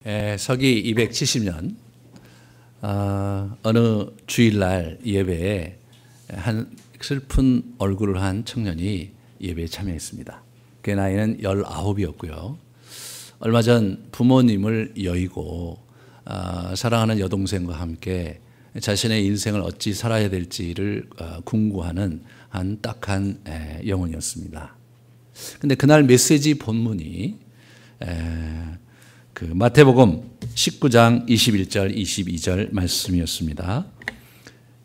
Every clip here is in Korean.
서기 270년 어느 주일날 예배에 한 슬픈 얼굴을 한 청년이 예배에 참여했습니다. 그의 나이는 19이었고요. 얼마 전 부모님을 여의고 사랑하는 여동생과 함께 자신의 인생을 어찌 살아야 될지를 궁구하는 한 딱한 영혼이었습니다. 근데 그날 메시지 본문이 그 마태복음 19장 21절 22절 말씀이었습니다.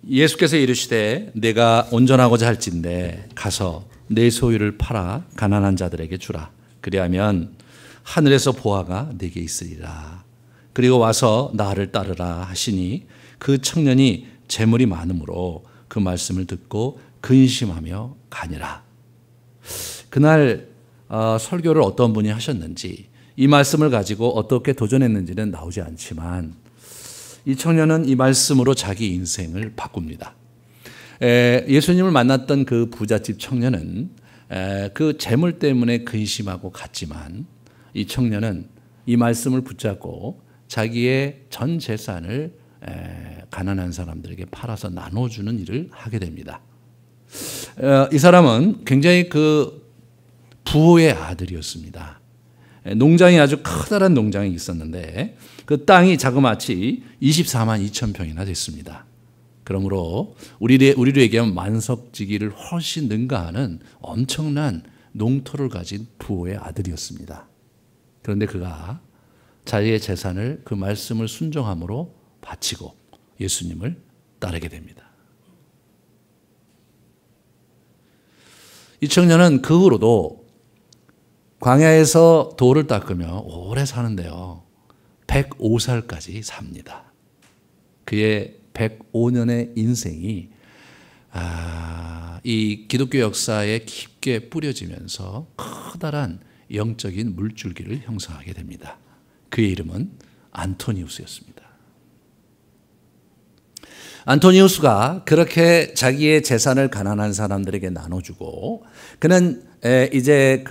예수께서 이르시되 내가 온전하고자 할진대 가서 내 소유를 팔아 가난한 자들에게 주라. 그리하면 하늘에서 보화가 내게 있으리라. 그리고 와서 나를 따르라 하시니 그 청년이 재물이 많으므로 그 말씀을 듣고 근심하며 가니라. 그날 설교를 어떤 분이 하셨는지, 이 말씀을 가지고 어떻게 도전했는지는 나오지 않지만 이 청년은 이 말씀으로 자기 인생을 바꿉니다. 예수님을 만났던 그 부잣집 청년은 그 재물 때문에 근심하고 갔지만 이 청년은 이 말씀을 붙잡고 자기의 전 재산을 가난한 사람들에게 팔아서 나눠주는 일을 하게 됩니다. 이 사람은 굉장히 그 부호의 아들이었습니다. 농장이 아주 커다란 농장이 있었는데 그 땅이 자그마치 24만 2천 평이나 됐습니다. 그러므로 우리로 얘기하면 만석지기를 훨씬 능가하는 엄청난 농토를 가진 부호의 아들이었습니다. 그런데 그가 자기의 재산을 그 말씀을 순종함으로 바치고 예수님을 따르게 됩니다. 이 청년은 그 후로도 광야에서 돌을 닦으며 오래 사는데요, 105살까지 삽니다. 그의 105년의 인생이 이 기독교 역사에 깊게 뿌려지면서 커다란 영적인 물줄기를 형성하게 됩니다. 그의 이름은 안토니우스였습니다. 안토니우스가 그렇게 자기의 재산을 가난한 사람들에게 나눠주고, 그는 이제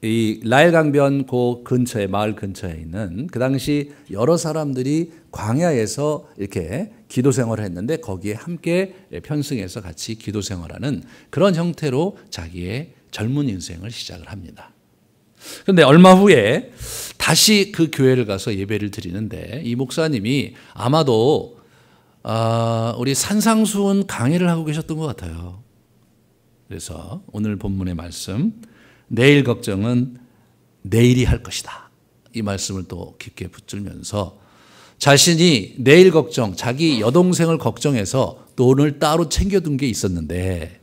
이 라헬 강변 그 근처에, 마을 근처에 있는 그 당시 여러 사람들이 광야에서 이렇게 기도 생활을 했는데 거기에 함께 편승해서 같이 기도 생활하는 그런 형태로 자기의 젊은 인생을 시작을 합니다. 그런데 얼마 후에 다시 그 교회를 가서 예배를 드리는데 이 목사님이 아마도 우리 산상수훈 강의를 하고 계셨던 것 같아요. 그래서 오늘 본문의 말씀, 내일 걱정은 내일이 할 것이다, 이 말씀을 또 깊게 붙들면서 자신이 내일 걱정, 자기 여동생을 걱정해서 돈을 따로 챙겨둔 게 있었는데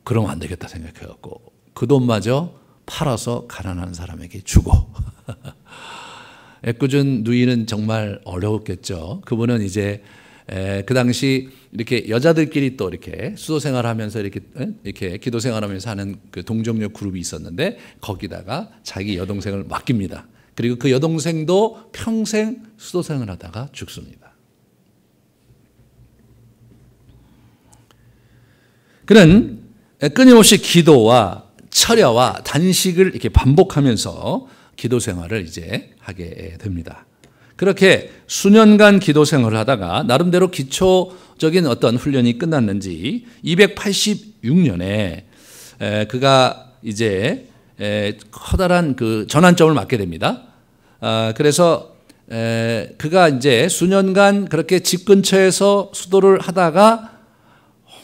그러면 안 되겠다 생각해갖고 그 돈마저 팔아서 가난한 사람에게 주고 애꿎은 누이는 정말 어려웠겠죠. 그분은 이제 그 당시 이렇게 여자들끼리 또 이렇게 수도 생활하면서 이렇게 기도 생활하면서 하는 그 동정녀 그룹이 있었는데 거기다가 자기 여동생을 맡깁니다. 그리고 그 여동생도 평생 수도 생활하다가 죽습니다. 그는 끊임없이 기도와 철야와 단식을 이렇게 반복하면서 기도 생활을 이제 하게 됩니다. 그렇게 수년간 기도 생활을 하다가 나름대로 기초적인 어떤 훈련이 끝났는지 286년에 그가 이제 커다란 그 전환점을 맞게 됩니다. 그래서 그가 이제 수년간 그렇게 집 근처에서 수도를 하다가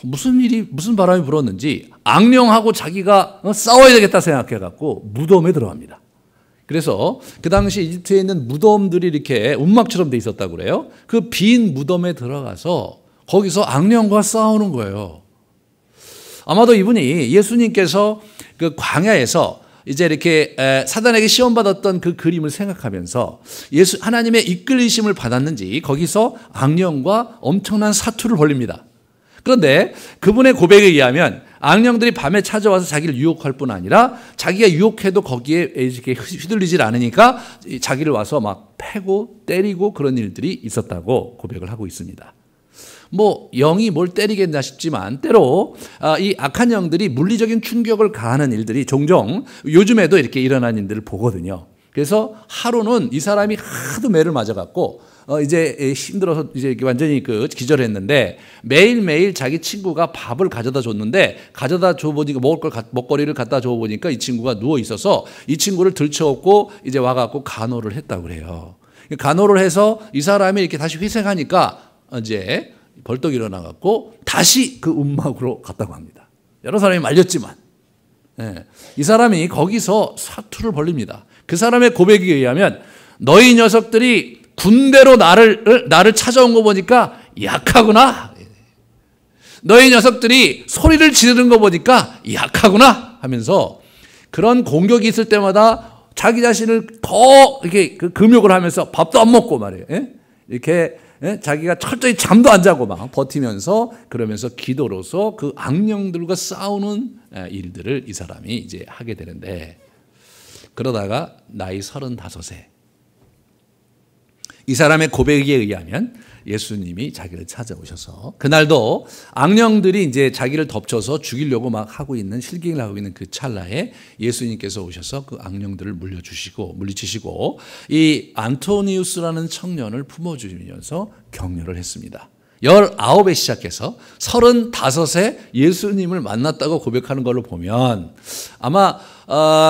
무슨 바람이 불었는지 악령하고 자기가 싸워야 되겠다 생각해갖고 무덤에 들어갑니다. 그래서 그 당시 이집트에 있는 무덤들이 이렇게 움막처럼 돼 있었다고 그래요. 그 빈 무덤에 들어가서 거기서 악령과 싸우는 거예요. 아마도 이분이 예수님께서 그 광야에서 이제 이렇게 사단에게 시험받았던 그 그림을 생각하면서 하나님의 이끌리심을 받았는지 거기서 악령과 엄청난 사투를 벌립니다. 그런데 그분의 고백에 의하면 악령들이 밤에 찾아와서 자기를 유혹할 뿐 아니라 자기가 유혹해도 거기에 이렇게 휘둘리질 않으니까 자기를 와서 막 패고 때리고 그런 일들이 있었다고 고백을 하고 있습니다. 뭐 영이 뭘 때리겠나 싶지만 때로 이 악한 영들이 물리적인 충격을 가하는 일들이 종종 요즘에도 이렇게 일어나는 일들을 보거든요. 그래서 하루는 이 사람이 하도 매를 맞아갖고 이제 힘들어서 이제 완전히 기절했는데 매일매일 자기 친구가 밥을 가져다 줬는데 가져다 줘보니까 먹거리를 갖다 줘보니까 이 친구가 누워 있어서 이 친구를 들쳐업고 이제 와갖고 간호를 했다고 그래요. 간호를 해서 이 사람이 이렇게 다시 회생하니까 이제 벌떡 일어나갖고 다시 그 움막으로 갔다고 합니다. 여러 사람이 말렸지만 이 사람이 거기서 사투를 벌립니다. 그 사람의 고백에 의하면 너희 녀석들이 군대로 나를 찾아온 거 보니까 약하구나. 너희 녀석들이 소리를 지르는 거 보니까 약하구나 하면서 그런 공격이 있을 때마다 자기 자신을 더 이렇게 금욕을 하면서 밥도 안 먹고 말이에요. 이렇게 자기가 철저히 잠도 안 자고 막 버티면서 그러면서 기도로서 그 악령들과 싸우는 일들을 이 사람이 이제 하게 되는데 그러다가 나이 35세 이 사람의 고백에 의하면 예수님이 자기를 찾아오셔서 그날도 악령들이 이제 자기를 덮쳐서 죽이려고 막 하고 있는 실갱을 하고 있는 그 찰나에 예수님께서 오셔서 그 악령들을 물리치시고 이 안토니우스라는 청년을 품어주면서 격려를 했습니다. 19에 시작해서 35에 예수님을 만났다고 고백하는 걸로 보면 아마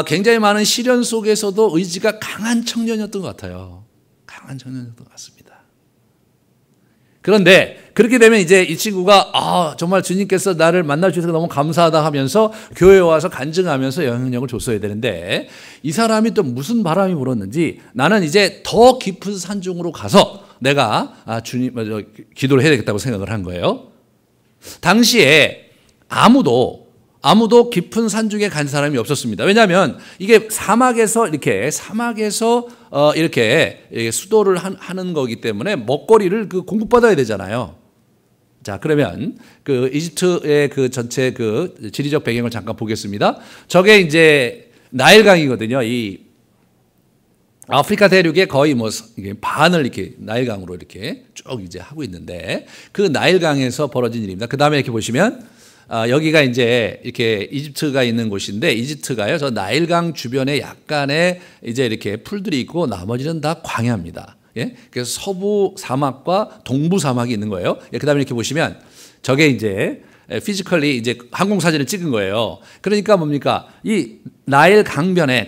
굉장히 많은 시련 속에서도 의지가 강한 청년이었던 것 같아요. 강한 청년이었던 것 같습니다. 그런데 그렇게 되면 이제 이 친구가 정말 주님께서 나를 만나 주셔서 너무 감사하다 하면서 교회에 와서 간증하면서 영향력을 줬어야 되는데 이 사람이 또 무슨 바람이 불었는지 나는 이제 더 깊은 산중으로 가서 내가 주님 기도를 해야 되겠다고 생각을 한 거예요. 당시에 아무도 깊은 산중에 간 사람이 없었습니다. 왜냐하면 이게 사막에서 이렇게 수도를 하는 거기 때문에 먹거리를 공급받아야 되잖아요. 자, 그러면 그 이집트의 그 전체 그 지리적 배경을 잠깐 보겠습니다. 저게 이제 나일강이거든요. 이 아프리카 대륙의 거의 반을 이렇게 나일강으로 이렇게 쭉 이제 하고 있는데 그 나일강에서 벌어진 일입니다. 그 다음에 이렇게 보시면 여기가 이제 이렇게 이집트가 있는 곳인데 이집트가요, 저 나일강 주변에 약간의 이제 이렇게 풀들이 있고 나머지는 다 광야입니다. 예? 그래서 서부 사막과 동부 사막이 있는 거예요. 예, 그다음에 이렇게 보시면 저게 이제 피지컬리 이제 항공 사진을 찍은 거예요. 그러니까 뭡니까? 이 나일 강변에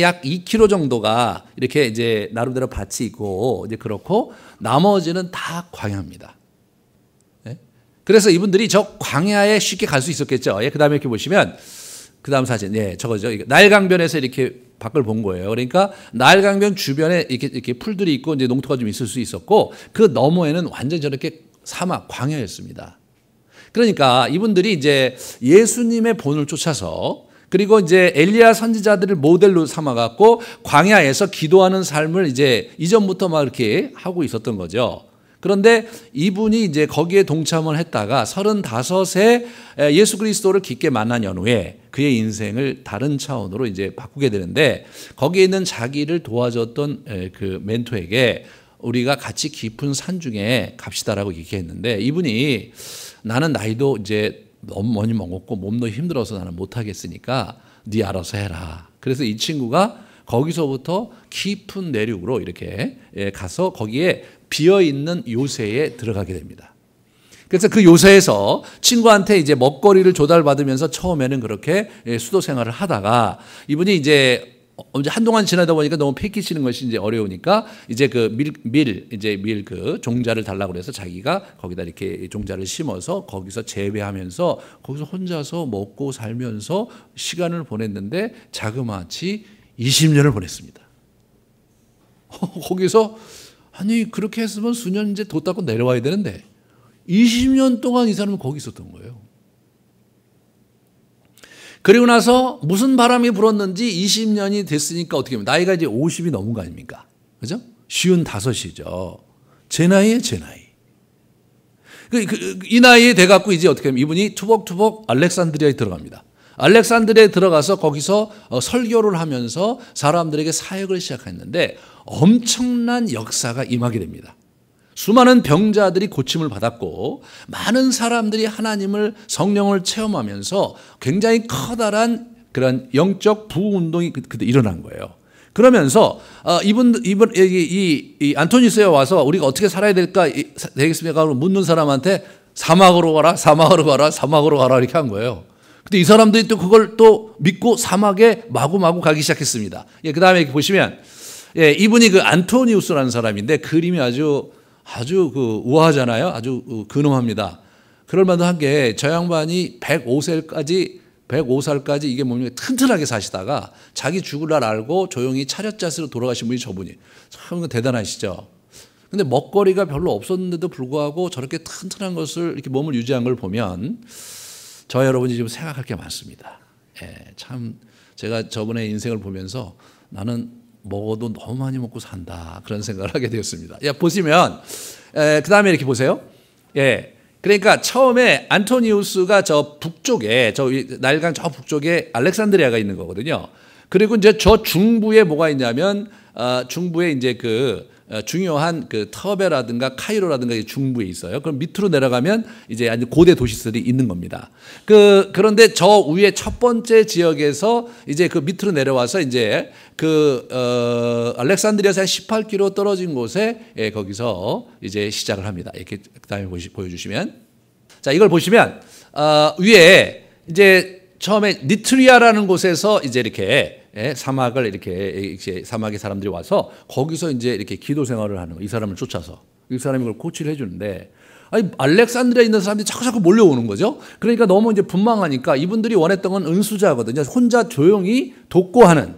약 2km 정도가 이렇게 이제 나름대로 밭이 있고 이제 그렇고 나머지는 다 광야입니다. 그래서 이분들이 저 광야에 쉽게 갈 수 있었겠죠. 예, 그 다음에 이렇게 보시면, 그 다음 사진, 예, 저거죠. 나일강변에서 이렇게 밖을 본 거예요. 그러니까 나일강변 주변에 이렇게 풀들이 있고 이제 농토가 좀 있을 수 있었고, 그 너머에는 완전 저렇게 사막, 광야였습니다. 그러니까 이분들이 이제 예수님의 본을 쫓아서 그리고 이제 엘리야 선지자들을 모델로 삼아갖고 광야에서 기도하는 삶을 이제 이전부터 막 이렇게 하고 있었던 거죠. 그런데 이분이 이제 거기에 동참을 했다가 35세 예수 그리스도를 깊게 만난 연후에 그의 인생을 다른 차원으로 이제 바꾸게 되는데 거기에 있는 자기를 도와줬던 그 멘토에게 우리가 같이 깊은 산중에 갑시다라고 얘기했는데 이분이 나는 나이도 이제 너무 많이 먹었고 몸도 힘들어서 나는 못하겠으니까 네 알아서 해라. 그래서 이 친구가 거기서부터 깊은 내륙으로 이렇게 가서 거기에 비어있는 요새에 들어가게 됩니다. 그래서 그 요새에서 친구한테 이제 먹거리를 조달받으면서 처음에는 그렇게 수도 생활을 하다가 이분이 이제 한동안 지나다 보니까 너무 패키치는 것이 이제 어려우니까 이제 그 밀 그 종자를 달라고 그래서 자기가 거기다 이렇게 종자를 심어서 거기서 재배하면서 거기서 혼자서 먹고 살면서 시간을 보냈는데 자그마치 20년을 보냈습니다. 거기서 아니 그렇게 했으면 수년 이제 도 닦고 내려와야 되는데 20년 동안 이 사람은 거기 있었던 거예요. 그리고 나서 무슨 바람이 불었는지 20년이 됐으니까 어떻게 하면 나이가 이제 50이 넘은 거 아닙니까? 그죠? 55이죠. 제 나이에 제 나이. 이 나이에 돼갖고 이제 어떻게 하면 이분이 투벅투벅 알렉산드리아에 들어갑니다. 알렉산드리아에 들어가서 거기서 설교를 하면서 사람들에게 사역을 시작했는데 엄청난 역사가 임하게 됩니다. 수많은 병자들이 고침을 받았고 많은 사람들이 하나님을 성령을 체험하면서 굉장히 커다란 그런 영적 부흥운동이 그때 일어난 거예요. 그러면서 이 안토니우스에 와서 우리가 어떻게 살아야 되겠습니까? 묻는 사람한테 사막으로 가라, 사막으로 가라, 사막으로 가라 이렇게 한 거예요. 근데 이 사람들이 또 그걸 또 믿고 사막에 마구마구 가기 시작했습니다. 예, 그 다음에 보시면, 예, 이분이 그 안토니우스라는 사람인데 그림이 아주 그 우아하잖아요. 아주 근엄합니다. 그럴만한 게 저 양반이 105살까지 이게 뭡니까? 튼튼하게 사시다가 자기 죽을 날 알고 조용히 차렷자세로 돌아가신 분이 저분이. 참 대단하시죠. 근데 먹거리가 별로 없었는데도 불구하고 저렇게 튼튼한 것을 이렇게 몸을 유지한 걸 보면 저 여러분이 지금 생각할 게 많습니다. 예, 참 제가 저분의 인생을 보면서 나는 먹어도 너무 많이 먹고 산다 그런 생각을 하게 되었습니다. 야, 보시면 그 다음에 이렇게 보세요. 예, 그러니까 처음에 안토니우스가 저 북쪽에 나일강 저 북쪽에 알렉산드리아가 있는 거거든요. 그리고 이제 저 중부에 뭐가 있냐면 중부에 이제 그 중요한 그 터베라든가 카이로라든가 중부에 있어요. 그럼 밑으로 내려가면 이제 아주 고대 도시들이 있는 겁니다. 그런데 저 위에 첫 번째 지역에서 이제 그 밑으로 내려와서 이제 알렉산드리아에서 한 18km 떨어진 곳에 거기서 이제 시작을 합니다. 이렇게 그다음에 보여주시면, 자 이걸 보시면 위에 이제 처음에 니트리아라는 곳에서 이제 이렇게 사막을 이렇게 사막의 사람들이 와서 거기서 이제 이렇게 기도 생활을 하는 거. 이 사람을 쫓아서 이 사람이 그걸 코치를 해주는데, 아니 알렉산드리아에 있는 사람들이 자꾸 몰려오는 거죠. 그러니까 너무 이제 분망하니까 이분들이 원했던 건 은수자거든요. 혼자 조용히 독고하는,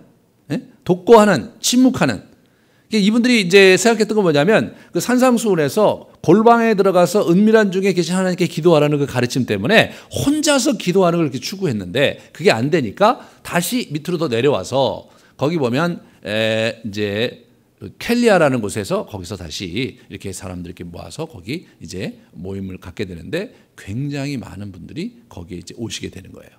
침묵하는. 이분들이 이제 생각했던 건 뭐냐면 그 산상수훈에서 골방에 들어가서 은밀한 중에 계신 하나님께 기도하라는 그 가르침 때문에 혼자서 기도하는 걸 이렇게 추구했는데 그게 안 되니까 다시 밑으로 더 내려와서 거기 보면 이제 켈리아라는 곳에서 거기서 다시 이렇게 사람들 이렇게 모아서 거기 이제 모임을 갖게 되는데 굉장히 많은 분들이 거기에 이제 오시게 되는 거예요.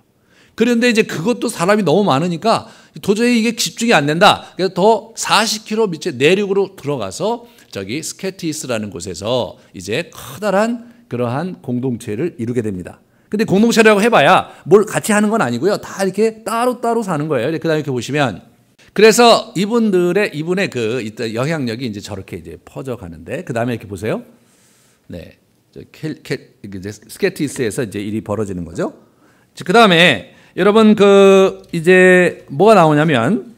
그런데 이제 그것도 사람이 너무 많으니까 도저히 이게 집중이 안 된다. 그래서 더 40km 밑에 내륙으로 들어가서 저기 스케티스라는 곳에서 이제 커다란 그러한 공동체를 이루게 됩니다. 근데 공동체라고 해봐야 뭘 같이 하는 건 아니고요. 다 이렇게 따로따로 사는 거예요. 그 다음에 이렇게 보시면, 그래서 이분의 그 영향력이 이제 저렇게 이제 퍼져가는데, 그 다음에 이렇게 보세요. 네. 스케티스에서 이제 일이 벌어지는 거죠. 그 다음에 여러분 이제 뭐가 나오냐면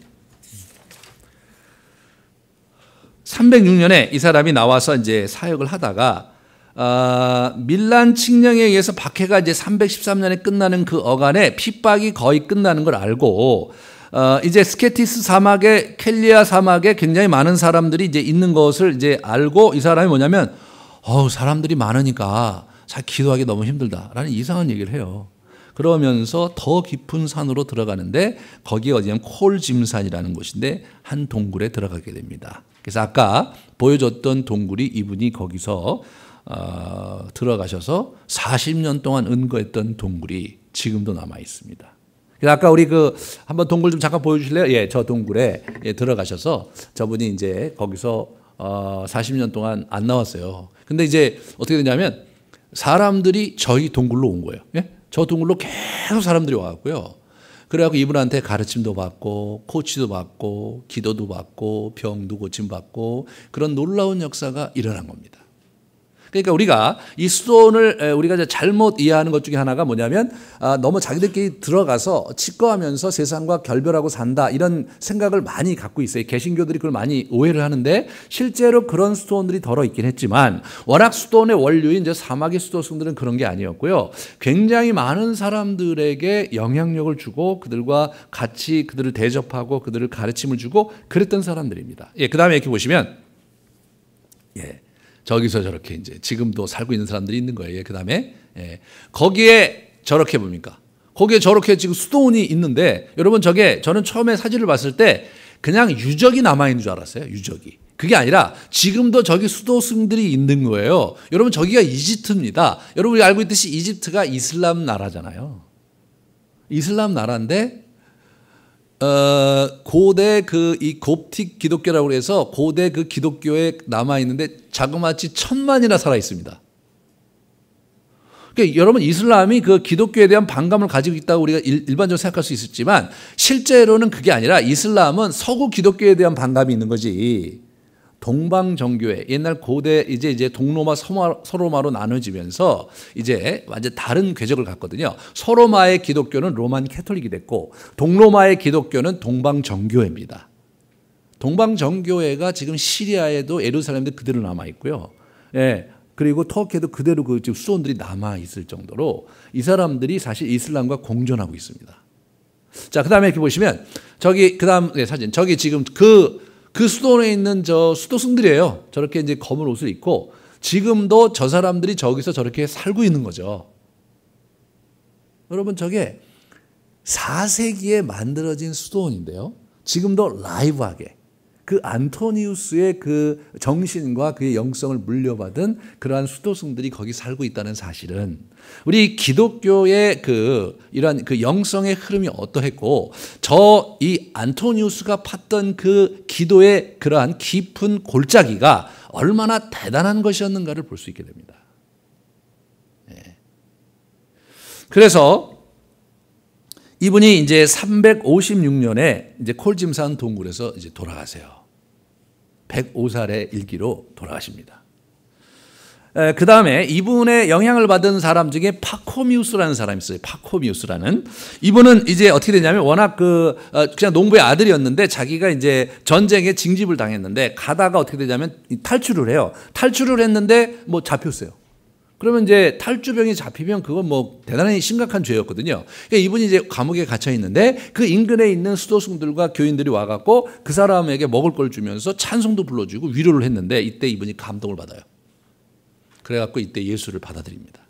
306년에 이 사람이 나와서 이제 사역을 하다가 밀란 칙령에 의해서 박해가 이제 313년에 끝나는 그 어간에 핍박이 거의 끝나는 걸 알고 이제 스케티스 사막에 켈리아 사막에 굉장히 많은 사람들이 이제 있는 것을 이제 알고 이 사람이 뭐냐면 사람들이 많으니까 잘 기도하기 너무 힘들다라는 이상한 얘기를 해요. 그러면서 더 깊은 산으로 들어가는데 거기에 어디냐면 콜짐산이라는 곳인데 한 동굴에 들어가게 됩니다. 그래서 아까 보여줬던 동굴이 이분이 거기서 들어가셔서 40년 동안 은거했던 동굴이 지금도 남아 있습니다. 그래서 아까 우리 한번 동굴 좀 잠깐 보여주실래요? 예, 저 동굴에 들어가셔서 저분이 이제 거기서 40년 동안 안 나왔어요. 근데 이제 어떻게 되냐면 사람들이 저희 동굴로 온 거예요. 예? 저 동굴로 계속 사람들이 와갖고요. 그래갖고 이분한테 가르침도 받고 코치도 받고 기도도 받고 병도 고침받고 그런 놀라운 역사가 일어난 겁니다. 그러니까 우리가 이 수도원을 우리가 잘못 이해하는 것 중에 하나가 뭐냐면 너무 자기들끼리 들어가서 치과하면서 세상과 결별하고 산다 이런 생각을 많이 갖고 있어요. 개신교들이 그걸 많이 오해를 하는데 실제로 그런 수도원들이 덜어 있긴 했지만 워낙 수도원의 원류인 이제 사막의 수도승들은 그런 게 아니었고요. 굉장히 많은 사람들에게 영향력을 주고 그들과 같이 그들을 대접하고 그들을 가르침을 주고 그랬던 사람들입니다. 예, 그 다음에 이렇게 보시면 저기서 저렇게 이제 지금도 살고 있는 사람들이 있는 거예요. 그 다음에 거기에 저렇게 뭡니까? 거기에 저렇게 지금 수도원이 있는데 여러분 저는 처음에 사진을 봤을 때 그냥 유적이 남아있는 줄 알았어요. 유적이. 그게 아니라 지금도 저기 수도승들이 있는 거예요. 여러분 저기가 이집트입니다. 여러분이 알고 있듯이 이집트가 이슬람 나라잖아요. 이슬람 나라인데 고대 이 곱틱 기독교라고 해서 고대 그 기독교에 남아 있는데 자그마치 1000만이나 살아 있습니다. 그러니까 여러분 이슬람이 그 기독교에 대한 반감을 가지고 있다고 우리가 일반적으로 생각할 수 있었지만 실제로는 그게 아니라 이슬람은 서구 기독교에 대한 반감이 있는 거지. 동방정교회 옛날 고대 이제 동로마 서로마로 나눠지면서 이제 완전 다른 궤적을 갖거든요. 서로마의 기독교는 로만 캐톨릭이 됐고 동로마의 기독교는 동방정교회입니다. 동방정교회가 지금 시리아에도 예루살렘도 그대로 남아 있고요. 예. 그리고 터키에도 그대로 그 수도원들이 남아 있을 정도로 이 사람들이 사실 이슬람과 공존하고 있습니다. 자, 그다음에 이렇게 보시면 저기 그다음 사진 저기 지금 그 수도원에 있는 저 수도승들이에요. 저렇게 이제 검은 옷을 입고 지금도 저 사람들이 저기서 저렇게 살고 있는 거죠. 여러분 저게 4세기에 만들어진 수도원인데요. 지금도 라이브하게 그 안토니우스의 그 정신과 그의 영성을 물려받은 그러한 수도승들이 거기 살고 있다는 사실은 우리 기독교의 이러한 그 영성의 흐름이 어떠했고 이 안토니우스가 팠던 그 기도의 그러한 깊은 골짜기가 얼마나 대단한 것이었는가를 볼 수 있게 됩니다. 네. 그래서 이분이 이제 356년에 이제 콜짐산 동굴에서 이제 돌아가세요. 105살의 일기로 돌아가십니다. 그 다음에 이분의 영향을 받은 사람 중에 파코미우스라는 사람이 있어요. 파코미우스라는. 이분은 이제 어떻게 되냐면 워낙 그냥 농부의 아들이었는데 자기가 이제 전쟁에 징집을 당했는데 가다가 어떻게 되냐면 탈출을 해요. 탈출을 했는데 뭐 잡혔어요. 그러면 이제 탈주병이 잡히면 그건 뭐 대단히 심각한 죄였거든요. 그러니까 이분이 이제 감옥에 갇혀 있는데 그 인근에 있는 수도승들과 교인들이 와갖고 그 사람에게 먹을 걸 주면서 찬송도 불러주고 위로를 했는데 이때 이분이 감동을 받아요. 그래갖고 이때 예수를 받아들입니다.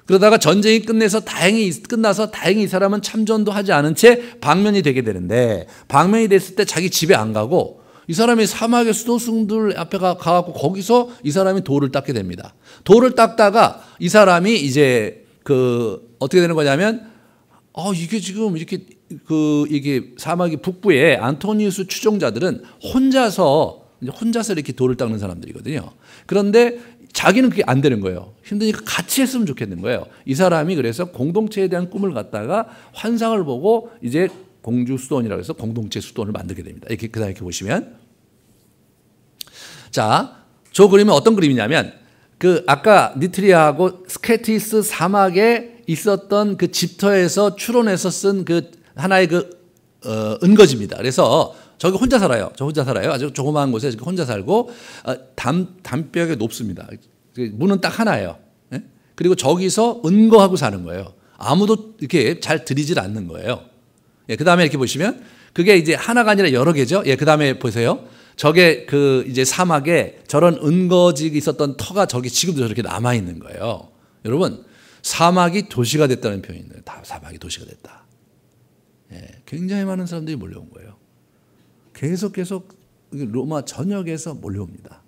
그러다가 전쟁이 끝나서 다행히 이 사람은 참전도 하지 않은 채 방면이 되게 되는데 방면이 됐을 때 자기 집에 안 가고 이 사람이 사막의 수도승들 앞에 가갖고 거기서 이 사람이 돌을 닦게 됩니다. 돌을 닦다가 이 사람이 이제 어떻게 되는 거냐면 이게 지금 이게 사막의 북부에 안토니우스 추종자들은 혼자서 이렇게 돌을 닦는 사람들이거든요. 그런데 자기는 그게 안 되는 거예요. 힘드니까 같이 했으면 좋겠는 거예요. 이 사람이 그래서 공동체에 대한 꿈을 갖다가 환상을 보고 이제 공주 수도원이라고 해서 공동체 수도원을 만들게 됩니다. 그다음에 이렇게 보시면 자, 저 그림은 어떤 그림이냐면 아까 니트리아하고 스케티스 사막에 있었던 그 집터에서 추론해서 쓴 하나의 은거지입니다. 그래서 저기 혼자 살아요. 아주 조그마한 곳에 혼자 살고 담벼락이 높습니다. 문은 딱 하나예요. 그리고 저기서 은거하고 사는 거예요. 아무도 이렇게 잘 들이질 않는 거예요. 그 다음에 이렇게 보시면 그게 이제 하나가 아니라 여러 개죠. 그 다음에 보세요. 저게 이제 사막에 저런 은거지가 있었던 터가 저기 지금도 저렇게 남아있는 거예요. 여러분, 사막이 도시가 됐다는 표현이 있네요. 다 사막이 도시가 됐다. 굉장히 많은 사람들이 몰려온 거예요. 계속 로마 전역에서 몰려옵니다.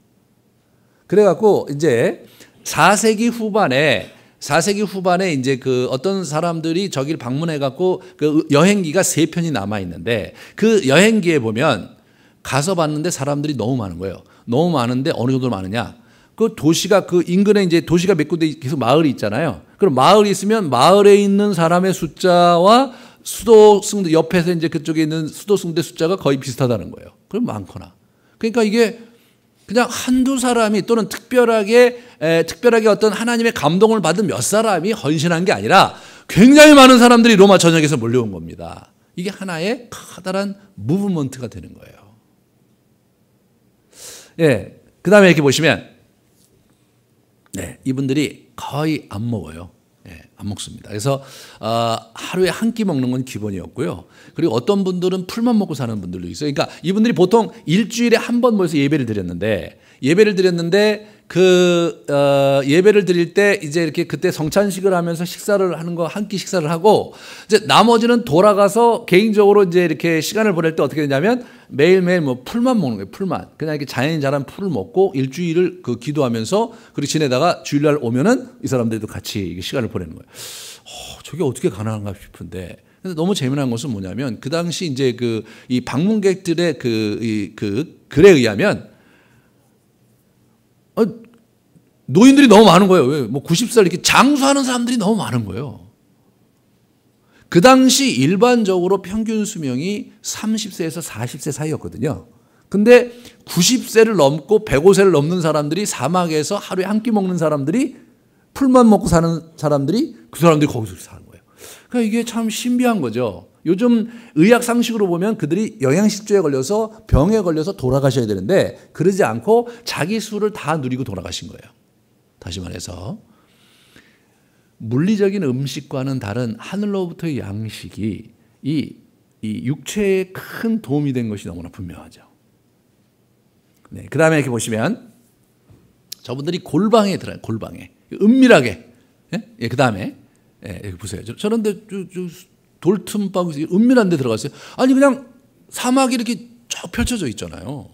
그래갖고 이제 4세기 후반에 이제 어떤 사람들이 저기를 방문해갖고 여행기가 3편이 남아있는데 그 여행기에 보면 가서 봤는데 사람들이 너무 많은 거예요. 너무 많은데 어느 정도로 많으냐. 그 도시가 인근에 이제 도시가 몇 군데 계속 마을이 있잖아요. 그럼 마을이 있으면 마을에 있는 사람의 숫자와 수도승들 옆에서 이제 그쪽에 있는 수도승대 숫자가 거의 비슷하다는 거예요. 그럼 많거나. 그러니까 이게 그냥 한두 사람이 또는 특별하게 어떤 하나님의 감동을 받은 몇 사람이 헌신한 게 아니라 굉장히 많은 사람들이 로마 전역에서 몰려온 겁니다. 이게 하나의 커다란 무브먼트가 되는 거예요. 그 다음에 이렇게 보시면 이분들이 거의 안 먹어요. 안 먹습니다. 그래서 하루에 한 끼 먹는 건 기본이었고요. 그리고 어떤 분들은 풀만 먹고 사는 분들도 있어요. 그러니까 이분들이 보통 일주일에 한 번 모여서 예배를 드렸는데 예배를 드릴 때 이제 이렇게 그때 성찬식을 하면서 식사를 하는 거 한 끼 식사를 하고 이제 나머지는 돌아가서 개인적으로 이제 이렇게 시간을 보낼 때 어떻게 되냐면 매일매일 풀만 먹는 거예요. 풀만. 그냥 이렇게 자연인 자란 풀을 먹고 일주일을 기도하면서 그리고 지내다가 주일날 오면은 이 사람들도 같이 시간을 보내는 거예요. 저게 어떻게 가능한가 싶은데. 근데 너무 재미난 것은 뭐냐면 그 당시 이제 이 방문객들의 글에 의하면 노인들이 너무 많은 거예요. 왜? 뭐 90살 이렇게 장수하는 사람들이 너무 많은 거예요. 그 당시 일반적으로 평균 수명이 30세에서 40세 사이였거든요. 근데 90세를 넘고 105세를 넘는 사람들이 사막에서 하루에 한 끼 먹는 사람들이 풀만 먹고 사는 사람들이 그 사람들이 거기서 사는 거예요. 그러니까 이게 참 신비한 거죠. 요즘 의학 상식으로 보면 그들이 영양실조에 걸려서 병에 걸려서 돌아가셔야 되는데 그러지 않고 자기 수를 다 누리고 돌아가신 거예요. 다시 말해서 물리적인 음식과는 다른 하늘로부터의 양식이 이 육체에 큰 도움이 된 것이 너무나 분명하죠. 네, 그 다음에 이렇게 보시면 저분들이 골방에 들어요. 골방에 은밀하게. 예, 그 다음에 여기 보세요. 저런데 돌틈바구 은밀한 데 들어갔어요. 아니 그냥 사막이 이렇게 쫙 펼쳐져 있잖아요.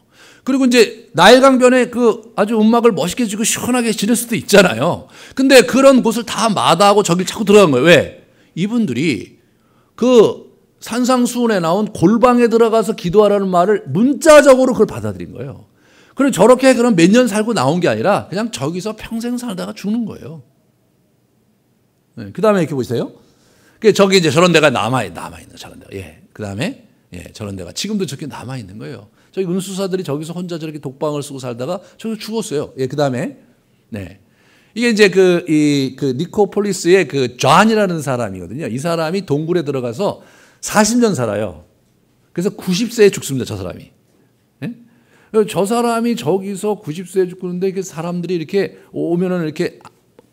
그리고 이제 나일강변에 그 아주 음막을 멋있게 지고 시원하게 지낼 수도 있잖아요. 근데 그런 곳을 다 마다하고 저길 자꾸 들어간 거예요. 왜? 이분들이 그 산상수훈에 나온 골방에 들어가서 기도하라는 말을 문자적으로 그걸 받아들인 거예요. 그리고 저렇게 그럼 몇 년 살고 나온 게 아니라 그냥 저기서 평생 살다가 죽는 거예요. 네, 그 다음에 이렇게 보세요. 저기 이제 저런 데가 남아있는 저런 데가. 예. 그 다음에 저런 데가 지금도 저렇게 남아있는 거예요. 저기 은수사들이 저기서 혼자 저렇게 독방을 쓰고 살다가 저기 죽었어요. 예, 그 다음에, 네. 이게 이제 그 니코폴리스의 그 존이라는 사람이거든요. 이 사람이 동굴에 들어가서 40년 살아요. 그래서 90세에 죽습니다, 저 사람이. 예? 저 사람이 저기서 90세에 죽는데 사람들이 이렇게 오면은 이렇게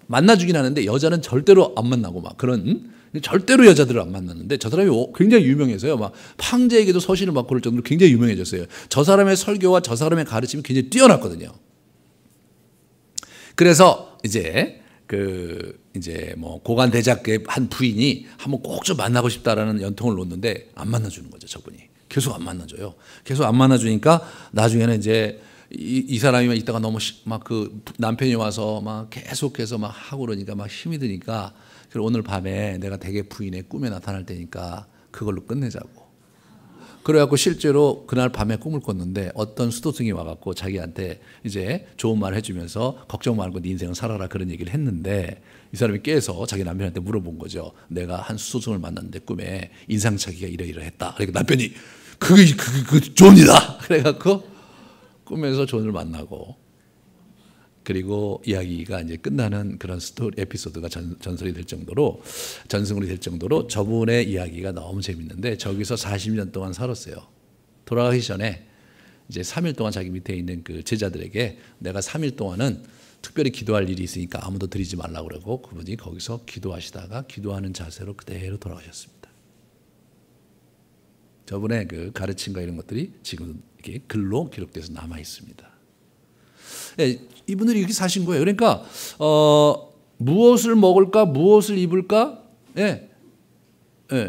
만나주긴 하는데 여자는 절대로 안 만나고 막 그런 절대로 여자들을 안 만났는데 저 사람이 굉장히 유명해서요. 막 황제에게도 서신을 막 그럴 정도로 굉장히 유명해졌어요. 저 사람의 설교와 저 사람의 가르침이 굉장히 뛰어났거든요. 그래서 이제 뭐 고관 대작의 한 부인이 한번 꼭 좀 만나고 싶다라는 연통을 놓는데 안 만나주는 거죠. 저분이 계속 안 만나줘요. 계속 안 만나주니까 나중에는 이제 이 사람이 있다가 너무 막 그 남편이 와서 막 계속해서 막 하고 그러니까 막 힘이 드니까 오늘 밤에 내가 대개 부인의 꿈에 나타날 테니까 그걸로 끝내자고. 그래갖고 실제로 그날 밤에 꿈을 꿨는데 어떤 수도승이 와갖고 자기한테 이제 좋은 말 해주면서 걱정 말고 네 인생을 살아라 그런 얘기를 했는데 이 사람이 깨서 자기 남편한테 물어본 거죠. 내가 한 수도승을 만났는데 꿈에 인상착의가 이러이러했다. 그러니까 남편이 그게 존이다. 그래갖고 꿈에서 존을 만나고 그리고 이야기가 이제 끝나는 그런 에피소드가 전설이 될 정도로 전승으로 될 정도로 저분의 이야기가 너무 재밌는데 저기서 40년 동안 살았어요. 돌아가기 전에 이제 3일 동안 자기 밑에 있는 그 제자들에게 내가 3일 동안은 특별히 기도할 일이 있으니까 아무도 드리지 말라고 그러고 그분이 거기서 기도하시다가 기도하는 자세로 그대로 돌아가셨습니다. 저분의 그 가르침과 이런 것들이 지금 이렇게 글로 기록돼서 남아 있습니다. 예, 이분들이 이렇게 사신 거예요. 그러니까 무엇을 먹을까, 무엇을 입을까,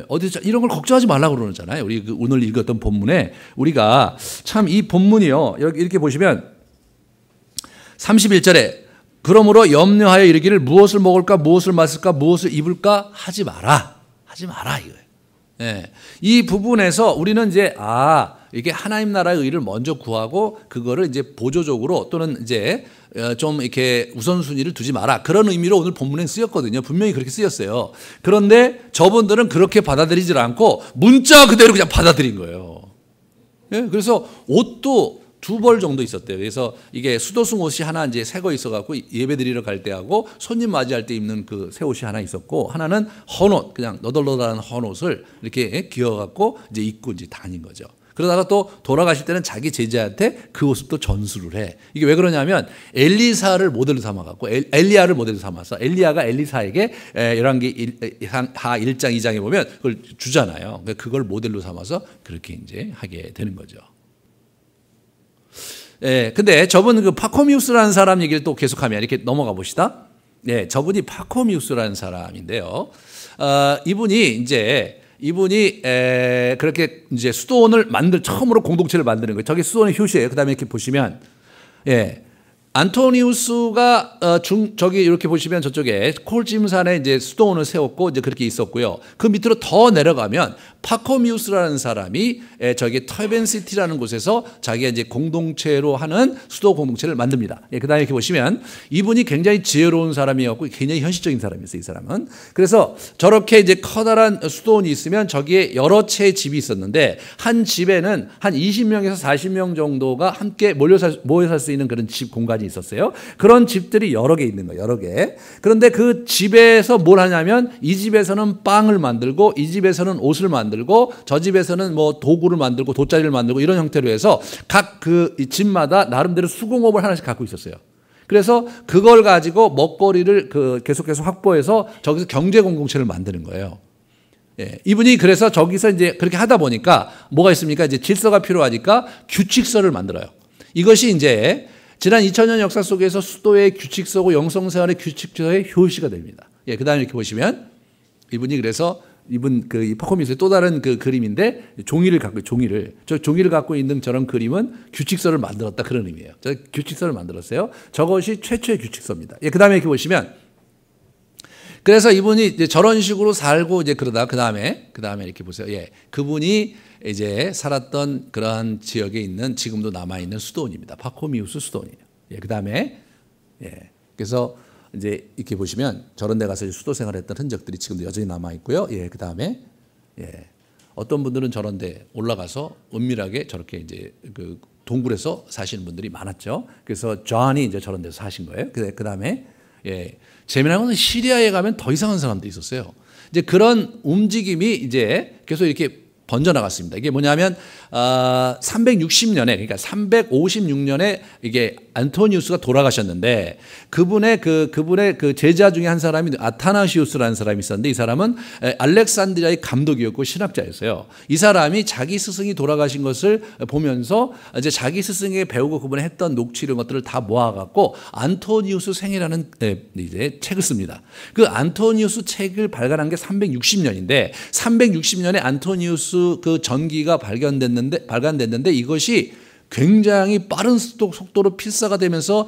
어디서 이런 걸 걱정하지 말라고 그러잖아요. 우리 오늘 읽었던 본문에 우리가 참 이 본문이요. 이렇게 보시면 31절에 그러므로 염려하여 이르기를 무엇을 먹을까, 무엇을 마실까, 무엇을 입을까 하지 마라 이거예요. 예, 이 부분에서 우리는 이제 이게 하나님 나라의 의를 먼저 구하고 그거를 이제 보조적으로 또는 이제 좀 이렇게 우선순위를 두지 마라. 그런 의미로 오늘 본문에 쓰였거든요. 분명히 그렇게 쓰였어요. 그런데 저분들은 그렇게 받아들이질 않고 문자 그대로 그냥 받아들인 거예요. 예? 그래서 옷도 2벌 정도 있었대요. 그래서 이게 수도승 옷이 하나 이제 새 거 있어갖고 예배 드리러 갈 때 하고 손님 맞이할 때 입는 그 새 옷이 하나 있었고 하나는 헌옷, 그냥 너덜너덜한 헌옷을 이렇게 기어갖고 이제 입고 이제 다닌 거죠. 그러다가 또 돌아가실 때는 자기 제자한테 그 옷을 또 전수를 해. 이게 왜 그러냐면 엘리사를 모델로 삼아갖고 엘리야를 모델로 삼아서 엘리야가 엘리사에게 열왕기 하 1장 2장에 보면 그걸 주잖아요. 그걸 모델로 삼아서 그렇게 이제 하게 되는 거죠. 예, 근데 저분 그 파코미우스라는 사람 얘기를 또 계속하면 이렇게 넘어가 봅시다. 예, 저분이 파코미우스라는 사람인데요. 이분이 그렇게 이제 수도원을 처음으로 공동체를 만드는 거예요. 저게 수도원의 효시예요. 그 다음에 이렇게 보시면, 예, 안토니우스가 저기 이렇게 보시면 저쪽에 콜짐산에 이제 수도원을 세웠고 이제 그렇게 있었고요. 그 밑으로 더 내려가면 파코미우스라는 사람이 저기 터벤시티라는 곳에서 자기가 이제 공동체로 하는 수도 공동체를 만듭니다. 예, 그다음에 이렇게 보시면 이분이 굉장히 지혜로운 사람이었고 굉장히 현실적인 사람이었어요, 이 사람은. 그래서 저렇게 이제 커다란 수도원이 있으면 저기에 여러 채의 집이 있었는데 한 집에는 한 20명에서 40명 정도가 함께 모여 살 수 있는 그런 집 공간이 있었어요. 그런 집들이 여러 개 있는 거예요. 여러 개. 그런데 그 집에서 뭘 하냐면 이 집에서는 빵을 만들고 이 집에서는 옷을 만들고 저 집에서는 뭐 도구를 만들고 돗자리를 만들고 이런 형태로 해서 각 그 집마다 나름대로 수공업을 하나씩 갖고 있었어요. 그래서 그걸 가지고 먹거리를 계속해서 확보해서 저기서 경제 공동체를 만드는 거예요. 예, 이분이 그래서 저기서 이제 그렇게 하다 보니까 뭐가 있습니까? 이제 질서가 필요하니까 규칙서를 만들어요. 이것이 이제 지난 2000년 역사 속에서 수도의 규칙서고 영성생활의 규칙서의 효시가 됩니다. 예, 그 다음에 이렇게 보시면 이분이 그래서 이 파코미우스의 또 다른 그 그림인데 종이를 갖고 있는 저런 그림은 규칙서를 만들었다 그런 의미예요. 저 규칙서를 만들었어요. 저것이 최초의 규칙서입니다. 예, 그 다음에 이렇게 보시면 그래서 이분이 이제 저런 식으로 살고 이제 그러다 그 다음에 이렇게 보세요. 예, 그분이 이제 살았던 그러한 지역에 있는 지금도 남아 있는 수도원입니다. 파코미우스 수도원이에요. 예, 그 다음에 그래서 이제 이렇게 보시면 저런 데 가서 수도 생활했던 흔적들이 지금도 여전히 남아 있고요. 예, 그 다음에 어떤 분들은 저런 데 올라가서 은밀하게 저렇게 이제 그 동굴에서 사시는 분들이 많았죠. 그래서 존이 이제 저런 데서 사신 거예요. 그 다음에 재미난 건 시리아에 가면 더 이상한 사람들이 있었어요. 이제 그런 움직임이 이제 계속 이렇게 번져나갔습니다. 이게 뭐냐면 360년에 그러니까 356년에 이게 안토니우스가 돌아가셨는데 그분의 그 제자 중에 한 사람이 아타나시우스라는 사람이 있었는데 이 사람은 알렉산드리아의 감독이었고 신학자였어요. 이 사람이 자기 스승이 돌아가신 것을 보면서 이제 자기 스승에게 배우고 그분이 했던 녹취 이런 것들을 다 모아갖고 안토니우스 생애라는 이제 책을 씁니다. 그 안토니우스 책을 발간한 게 360년인데 360년에 안토니우스 그 전기가 발간됐는데 이것이 굉장히 빠른 속도로 필사가 되면서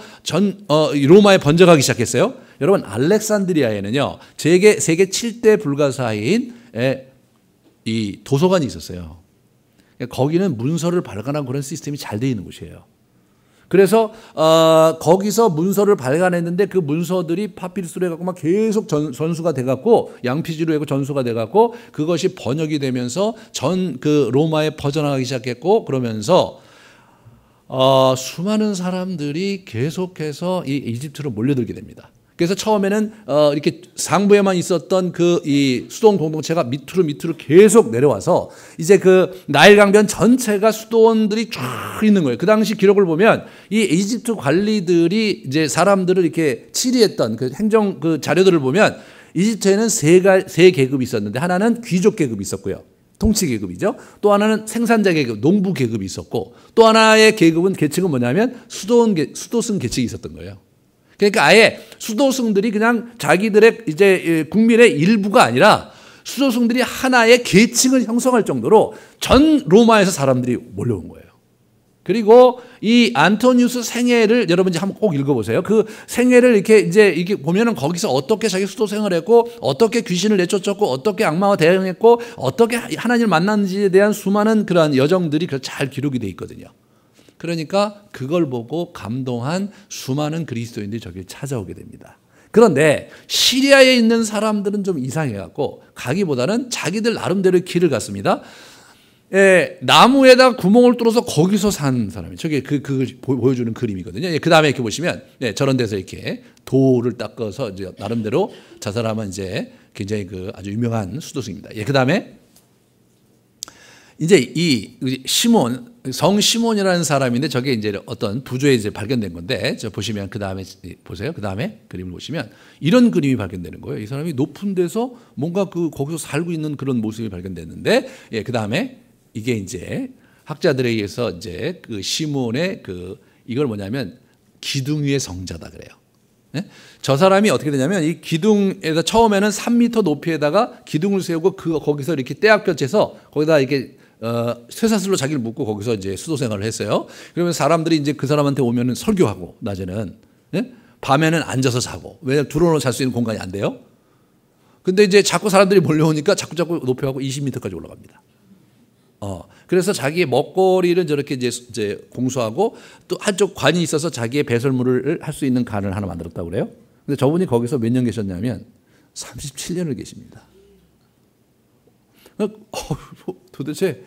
로마에 번져가기 시작했어요. 여러분 알렉산드리아에는요 세계 7대 불가사의인 이 도서관이 있었어요. 거기는 문서를 발간하고 그런 시스템이 잘 돼 있는 곳이에요. 그래서 거기서 문서를 발간했는데 그 문서들이 파피루스로 해갖고 막 계속 전수가 돼갖고 양피지로 해고 전수가 돼갖고 그것이 번역이 되면서 전 그 로마에 퍼져나가기 시작했고 그러면서 수많은 사람들이 계속해서 이 이집트로 몰려들게 됩니다. 그래서 처음에는 이렇게 상부에만 있었던 이 수도원 공동체가 밑으로 계속 내려와서 이제 그 나일 강변 전체가 수도원들이 쫙 있는 거예요. 그 당시 기록을 보면 이 이집트 관리들이 이제 사람들을 이렇게 치리했던 그 행정 그 자료들을 보면 이집트에는 세 계급이 있었는데 하나는 귀족 계급이 있었고요. 통치 계급이죠. 또 하나는 생산자 계급, 농부 계급이 있었고 또 하나의 계층은 뭐냐면 수도승 계층이 있었던 거예요. 그러니까 아예 수도승들이 그냥 자기들의 이제 국민의 일부가 아니라 수도승들이 하나의 계층을 형성할 정도로 전 로마에서 사람들이 몰려온 거예요. 그리고 이 안토니우스 생애를 여러분 이제 한번 꼭 읽어보세요. 그 생애를 이렇게 보면은 거기서 어떻게 자기 수도 생활했고 어떻게 귀신을 내쫓았고 어떻게 악마와 대응했고 어떻게 하나님을 만났는지에 대한 수많은 그러한 여정들이 잘 기록이 돼 있거든요. 그러니까 그걸 보고 감동한 수많은 그리스도인들이 저기를 찾아오게 됩니다. 그런데 시리아에 있는 사람들은 좀 이상해갖고 가기보다는 자기들 나름대로 길을 갔습니다. 나무에다 구멍을 뚫어서 거기서 산 사람이 저게 그걸 보여주는 그림이거든요. 그 다음에 이렇게 보시면 저런 데서 이렇게 돌을 닦아서 이제 나름대로 저 사람은 이제 굉장히 아주 유명한 수도승입니다. 그 다음에 이제 이 성 시몬이라는 사람인데 저게 이제 어떤 부조에 이제 발견된 건데 저 보시면 그 다음에 보세요. 그 다음에 그림을 보시면 이런 그림이 발견되는 거예요. 이 사람이 높은 데서 뭔가 거기서 살고 있는 그런 모습이 발견됐는데 그 다음에 이게 이제 학자들에 의해서 이제 그 시몬의 이걸 뭐냐면 기둥 위의 성자다 그래요. 저 사람이 어떻게 되냐면 이 기둥에서 처음에는 3m 높이에다가 기둥을 세우고 거기서 이렇게 떼약볕에서 거기다 이렇게 쇠사슬로 자기를 묶고 거기서 이제 수도 생활을 했어요. 그러면 사람들이 이제 그 사람한테 오면은 설교하고 낮에는 예? 밤에는 앉아서 자고 왜냐면 드론으로 잘 수 있는 공간이 안 돼요. 근데 이제 자꾸 사람들이 몰려오니까 자꾸 높여가고 20m까지 올라갑니다. 그래서 자기의 먹거리를 저렇게 이제 공수하고 또 한쪽 관이 있어서 자기의 배설물을 할 수 있는 관을 하나 만들었다고 그래요. 근데 저분이 거기서 몇 년 계셨냐면 37년을 계십니다. 도대체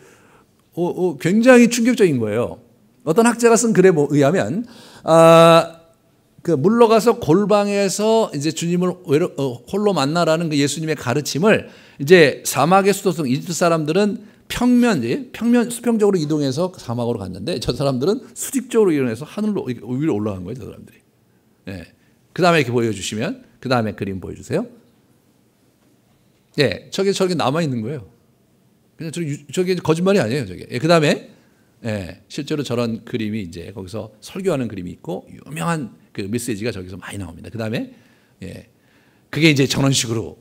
굉장히 충격적인 거예요. 어떤 학자가 쓴 글에 의하면 그 물러가서 골방에서 이제 주님을 홀로 만나라는 그 예수님의 가르침을 이제 사막의 수도성 이집트 사람들은 수평적으로 이동해서 사막으로 갔는데 저 사람들은 수직적으로 이동해서 하늘로 위로 올라간 거예요. 저 사람들이. 예. 그 다음에 이렇게 보여주시면 그 다음에 그림 보여주세요. 예, 저게 남아 있는 거예요. 그냥 저게 거짓말이 아니에요. 저게. 예, 그 다음에 실제로 저런 그림이 이제 거기서 설교하는 그림이 있고 유명한 그 메시지가 저기서 많이 나옵니다. 그 다음에 그게 이제 저런 식으로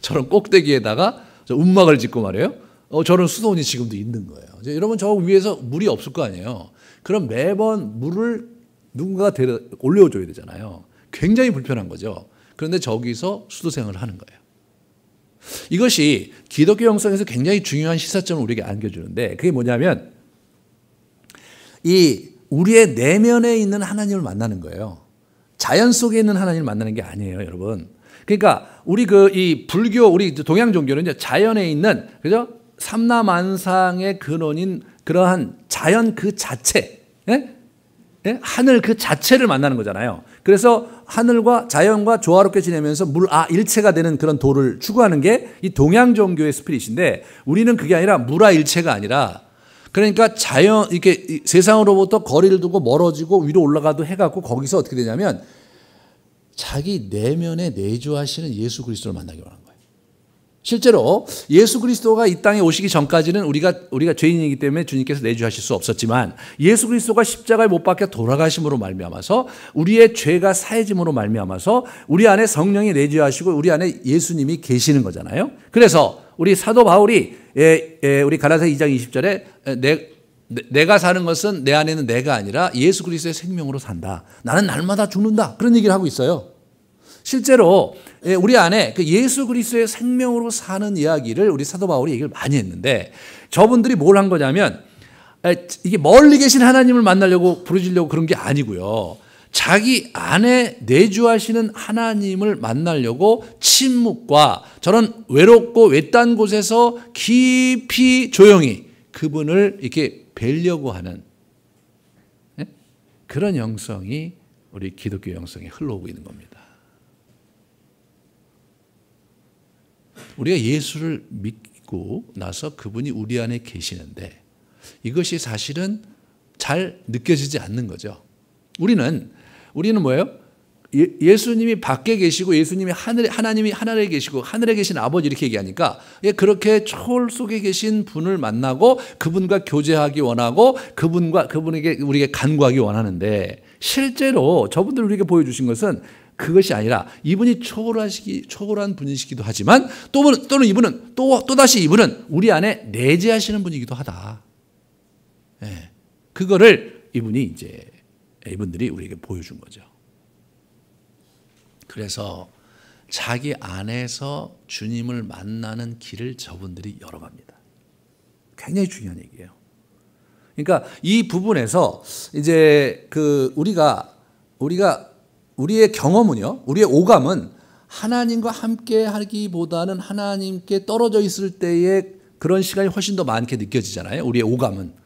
저런 꼭대기에다가 움막을 짓고 말이에요. 저런 수도원이 지금도 있는 거예요. 여러분 저 위에서 물이 없을 거 아니에요. 그럼 매번 물을 누군가가 올려줘야 되잖아요. 굉장히 불편한 거죠. 그런데 저기서 수도 생활을 하는 거예요. 이것이 기독교 영성에서 굉장히 중요한 시사점을 우리에게 안겨주는데 그게 뭐냐면 이 우리의 내면에 있는 하나님을 만나는 거예요. 자연 속에 있는 하나님을 만나는 게 아니에요, 여러분. 그러니까 우리 이 불교, 우리 동양 종교는 이제 자연에 있는 그죠? 삼라만상의 근원인 그러한 자연 그 자체, 하늘 그 자체를 만나는 거잖아요. 그래서 하늘과 자연과 조화롭게 지내면서 일체가 되는 그런 도를 추구하는 게 이 동양 종교의 스피릿인데 우리는 그게 아니라 물아일체가 아니라 그러니까 자연 이렇게 세상으로부터 거리를 두고 멀어지고 위로 올라가도 해갖고 거기서 어떻게 되냐면 자기 내면에 내주하시는 예수 그리스도를 만나기 원하는 거예요. 실제로 예수 그리스도가 이 땅에 오시기 전까지는 우리가 죄인이기 때문에 주님께서 내주하실 수 없었지만 예수 그리스도가 십자가에 못 박혀 돌아가심으로 말미암아서 우리의 죄가 사해짐으로 말미암아서 우리 안에 성령이 내주하시고 우리 안에 예수님이 계시는 거잖아요. 그래서 우리 사도 바울이 우리 갈라디아 2장 20절에 내가 사는 것은 내 안에는 내가 아니라 예수 그리스도의 생명으로 산다. 나는 날마다 죽는다. 그런 얘기를 하고 있어요. 실제로 우리 안에 그 예수 그리스도의 생명으로 사는 이야기를 우리 사도 바울이 얘기를 많이 했는데 저분들이 뭘 한 거냐면 이게 멀리 계신 하나님을 만나려고 부르짖려고 그런 게 아니고요. 자기 안에 내주하시는 하나님을 만나려고 침묵과 저런 외롭고 외딴 곳에서 깊이 조용히 그분을 이렇게 뵈려고 하는 그런 영성이 우리 기독교 영성에 흘러오고 있는 겁니다. 우리가 예수를 믿고 나서 그분이 우리 안에 계시는데 이것이 사실은 잘 느껴지지 않는 거죠. 우리는 뭐예요? 예수님이 밖에 계시고 예수님이 하나님이 하늘에 계시고 하늘에 계신 아버지 이렇게 얘기하니까 그렇게 초월 속에 계신 분을 만나고 그분과 교제하기 원하고 그분에게 우리가 간구하기 원하는데 실제로 저분들 우리에게 보여주신 것은 그것이 아니라 이분이 초월한 분이시기도 하지만 또는 이분은 또다시 이분은 우리 안에 내재하시는 분이기도 하다. 그거를 이분들이 우리에게 보여준 거죠. 그래서 자기 안에서 주님을 만나는 길을 저분들이 열어갑니다. 굉장히 중요한 얘기예요. 그러니까 이 부분에서 이제 우리의 경험은요, 우리의 오감은 하나님과 함께 하기보다는 하나님께 떨어져 있을 때의 그런 시간이 훨씬 더 많게 느껴지잖아요. 우리의 오감은.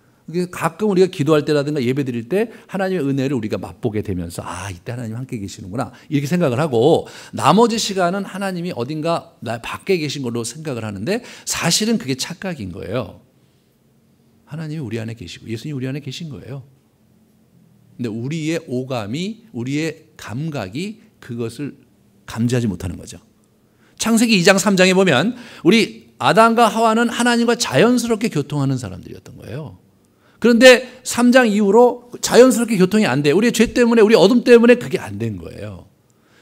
가끔 우리가 기도할 때라든가 예배 드릴 때 하나님의 은혜를 우리가 맛보게 되면서 이때 하나님 함께 계시는구나 이렇게 생각을 하고 나머지 시간은 하나님이 어딘가 나 밖에 계신 걸로 생각을 하는데 사실은 그게 착각인 거예요. 하나님이 우리 안에 계시고 예수님이 우리 안에 계신 거예요. 근데 우리의 오감이 우리의 감각이 그것을 감지하지 못하는 거죠. 창세기 2장 3장에 보면 우리 아담과 하와는 하나님과 자연스럽게 교통하는 사람들이었던 거예요. 그런데 3장 이후로 자연스럽게 교통이 안 돼. 우리의 죄 때문에 우리 어둠 때문에 그게 안 된 거예요.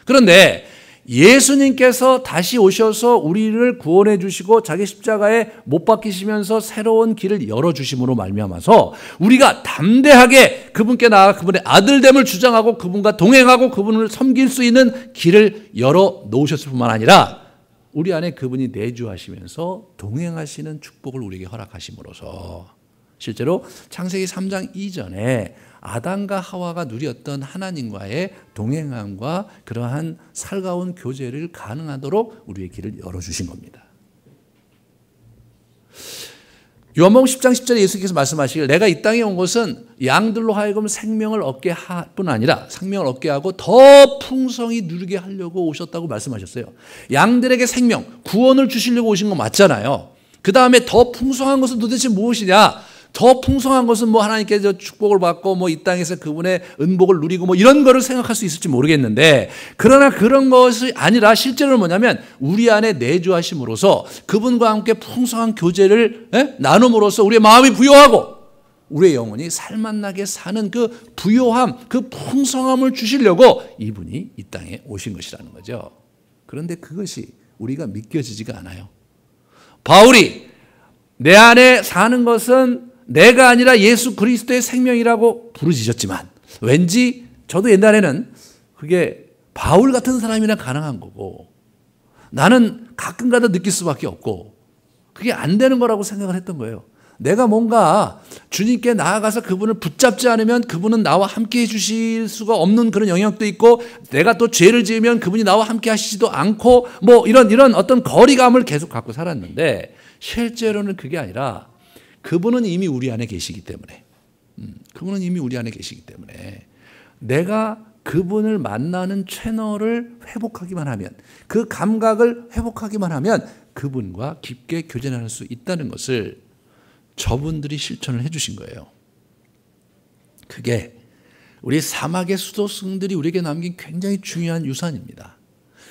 그런데 예수님께서 다시 오셔서 우리를 구원해 주시고 자기 십자가에 못 박히시면서 새로운 길을 열어주심으로 말미암아서 우리가 담대하게 그분께 나아가 그분의 아들됨을 주장하고 그분과 동행하고 그분을 섬길 수 있는 길을 열어 놓으셨을 뿐만 아니라 우리 안에 그분이 내주하시면서 동행하시는 축복을 우리에게 허락하심으로써 실제로 창세기 3장 이전에 아담과 하와가 누렸던 하나님과의 동행함과 그러한 살가운 교제를 가능하도록 우리의 길을 열어주신 겁니다. 요한복음 10장 10절에 예수께서 말씀하시길 내가 이 땅에 온 것은 양들로 하여금 생명을 얻게 할 뿐 아니라 생명을 얻게 하고 더 풍성히 누리게 하려고 오셨다고 말씀하셨어요. 양들에게 생명, 구원을 주시려고 오신 거 맞잖아요. 그 다음에 더 풍성한 것은 도대체 무엇이냐? 더 풍성한 것은 뭐 하나님께서 축복을 받고 뭐 이 땅에서 그분의 은복을 누리고 뭐 이런 거를 생각할 수 있을지 모르겠는데 그러나 그런 것이 아니라 실제로는 뭐냐면 우리 안에 내주하심으로써 그분과 함께 풍성한 교제를 나눔으로써 우리의 마음이 부요하고 우리의 영혼이 살맛나게 사는 그 부요함, 그 풍성함을 주시려고 이분이 이 땅에 오신 것이라는 거죠. 그런데 그것이 우리가 믿겨지지가 않아요. 바울이 내 안에 사는 것은 내가 아니라 예수 그리스도의 생명이라고 부르짖었지만 왠지 저도 옛날에는 그게 바울 같은 사람이나 가능한 거고 나는 가끔가다 느낄 수밖에 없고 그게 안 되는 거라고 생각을 했던 거예요. 내가 뭔가 주님께 나아가서 그분을 붙잡지 않으면 그분은 나와 함께 해주실 수가 없는 그런 영역도 있고 내가 또 죄를 지으면 그분이 나와 함께 하시지도 않고 뭐 이런 어떤 거리감을 계속 갖고 살았는데 실제로는 그게 아니라 그분은 이미 우리 안에 계시기 때문에 그분은 이미 우리 안에 계시기 때문에 내가 그분을 만나는 채널을 회복하기만 하면 그 감각을 회복하기만 하면 그분과 깊게 교제할 수 있다는 것을 저분들이 실천을 해 주신 거예요. 그게 우리 사막의 수도승들이 우리에게 남긴 굉장히 중요한 유산입니다.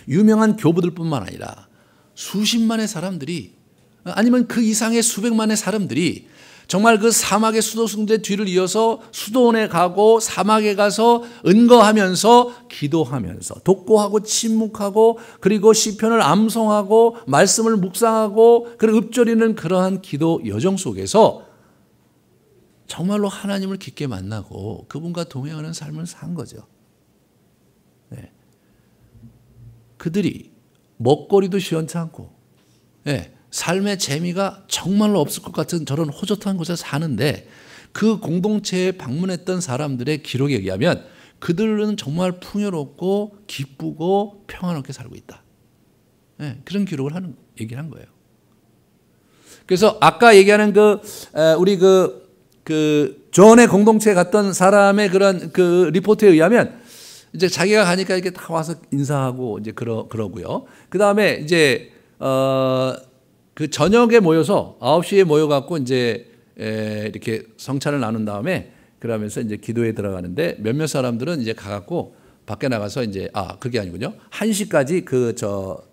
유명한 교부들뿐만 아니라 수십만의 사람들이 아니면 그 이상의 수백만의 사람들이 정말 그 사막의 수도승들의 뒤를 이어서 수도원에 가고 사막에 가서 은거하면서 기도하면서 독고하고 침묵하고 그리고 시편을 암송하고 말씀을 묵상하고 그리고 읊조리는 그러한 기도 여정 속에서 정말로 하나님을 깊게 만나고 그분과 동행하는 삶을 산 거죠. 네. 그들이 먹거리도 시원찮고 삶의 재미가 정말로 없을 것 같은 저런 호젓한 곳에 사는데 그 공동체에 방문했던 사람들의 기록에 의하면 그들은 정말 풍요롭고 기쁘고 평안하게 살고 있다. 그런 기록을 얘기를 한 거예요. 그래서 아까 얘기하는 우리 존의 공동체에 갔던 사람의 그런 그 리포트에 의하면 이제 자기가 가니까 이렇게 다 와서 인사하고 이제 그러고요. 그 다음에 이제 그 저녁에 모여서 9시에 모여갖고 이제 이렇게 성찬을 나눈 다음에 그러면서 이제 기도에 들어가는데 몇몇 사람들은 이제 가갖고 밖에 나가서 이제 그게 아니군요. 1시까지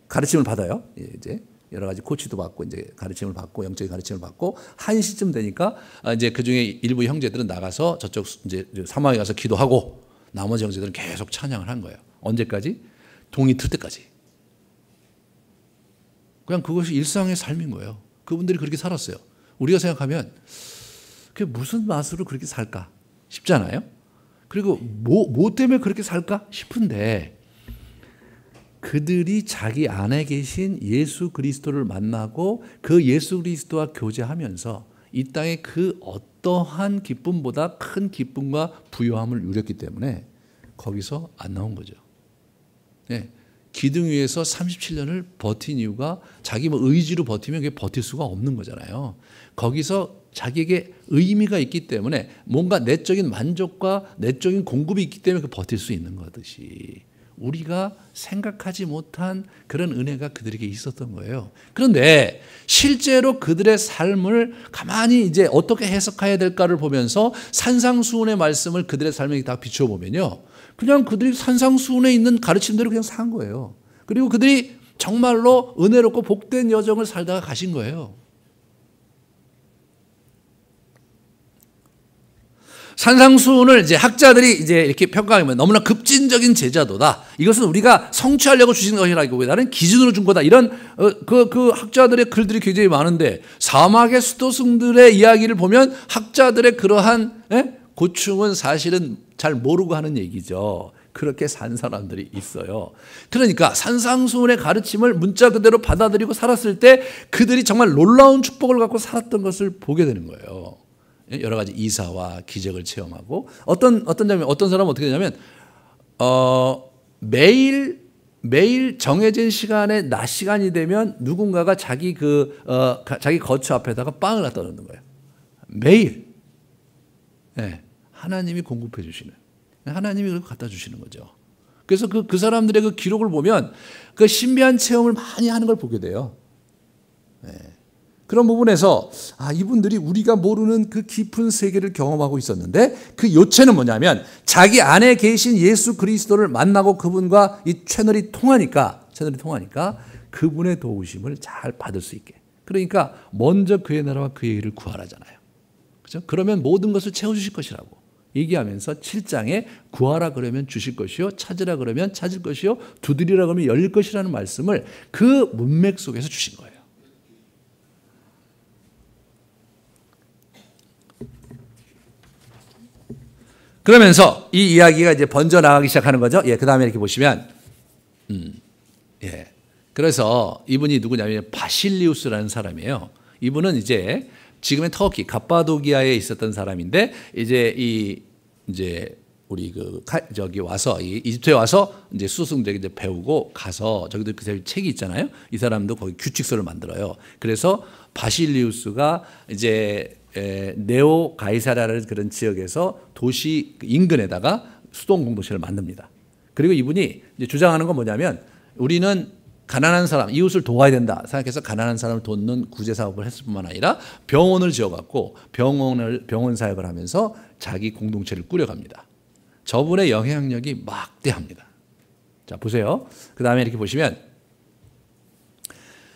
가르침을 받아요. 이제 여러 가지 코치도 받고 이제 가르침을 받고 영적인 가르침을 받고 1시쯤 되니까 이제 그 중에 일부 형제들은 나가서 저쪽 이제 사막에 가서 기도하고 나머지 형제들은 계속 찬양을 한 거예요. 언제까지? 동이 틀 때까지. 그냥 그것이 일상의 삶인 거예요. 그분들이 그렇게 살았어요. 우리가 생각하면 그게 무슨 맛으로 그렇게 살까 싶잖아요. 그리고 뭐 때문에 그렇게 살까 싶은데 그들이 자기 안에 계신 예수 그리스도를 만나고 그 예수 그리스도와 교제하면서 이 땅에 그 어떠한 기쁨보다 큰 기쁨과 부요함을 누렸기 때문에 거기서 안 나온 거죠. 기둥 위에서 37년을 버틴 이유가 자기 의지로 버티면 그게 버틸 수가 없는 거잖아요. 거기서 자기에게 의미가 있기 때문에 뭔가 내적인 만족과 내적인 공급이 있기 때문에 버틸 수 있는 거듯이 우리가 생각하지 못한 그런 은혜가 그들에게 있었던 거예요. 그런데 실제로 그들의 삶을 가만히 이제 어떻게 해석해야 될까를 보면서 산상수훈의 말씀을 그들의 삶에 다 비추어 보면요. 그냥 그들이 산상수훈에 있는 가르침대로 그냥 산 거예요. 그리고 그들이 정말로 은혜롭고 복된 여정을 살다가 가신 거예요. 산상수훈을 이제 학자들이 이제 이렇게 평가하면 너무나 급진적인 제자도다. 이것은 우리가 성취하려고 주신 것이라기보다는 기준으로 준 거다. 이런 그 학자들의 글들이 굉장히 많은데 사막의 수도승들의 이야기를 보면 학자들의 그러한 고충은 사실은 잘 모르고 하는 얘기죠. 그렇게 산 사람들이 있어요. 그러니까 산상수훈의 가르침을 문자 그대로 받아들이고 살았을 때 그들이 정말 놀라운 축복을 갖고 살았던 것을 보게 되는 거예요. 여러 가지 이사와 기적을 체험하고 어떤 사람은 어떻게 되냐면 매일 정해진 시간에 낮 시간이 되면 누군가가 자기 거처 앞에다가 빵을 갖다 놓는 거예요. 매일. 네, 하나님이 공급해 주시는. 하나님이 그걸 갖다 주시는 거죠. 그래서 그 사람들의 그 기록을 보면 그 신비한 체험을 많이 하는 걸 보게 돼요. 네. 그런 부분에서 이분들이 우리가 모르는 그 깊은 세계를 경험하고 있었는데 그 요체는 뭐냐면 자기 안에 계신 예수 그리스도를 만나고 그분과 이 채널이 통하니까 그분의 도우심을 잘 받을 수 있게. 그러니까 먼저 그의 나라와 그의 일을 구하라잖아요. 그렇죠? 그러면 모든 것을 채워주실 것이라고 얘기하면서 7장에 구하라 그러면 주실 것이요, 찾으라 그러면 찾을 것이요, 두드리라 그러면 열릴 것이라는 말씀을 그 문맥 속에서 주신 거예요. 그러면서 이 이야기가 이제 번져 나가기 시작하는 거죠. 그 다음에 이렇게 보시면, 그래서 이분이 누구냐면 바실리우스라는 사람이에요. 이분은 이제 지금의 터키 갑바도기아에 있었던 사람인데 이제 우리 저기 와서 이집트에 와서 이제 수승들에게 이제 배우고 가서 저기도 그 책이 있잖아요. 이 사람도 거기 규칙서를 만들어요. 그래서 바실리우스가 이제 네오 가이사라라는 그런 지역에서 도시 인근에다가 수동 공동체를 만듭니다. 그리고 이분이 이제 주장하는 건 뭐냐면 우리는 가난한 사람, 이웃을 도와야 된다 생각해서 가난한 사람을 돕는 구제 사업을 했을 뿐만 아니라 병원을 지어갖고 병원 사역을 하면서 자기 공동체를 꾸려갑니다. 저분의 영향력이 막대합니다. 자, 보세요. 그 다음에 이렇게 보시면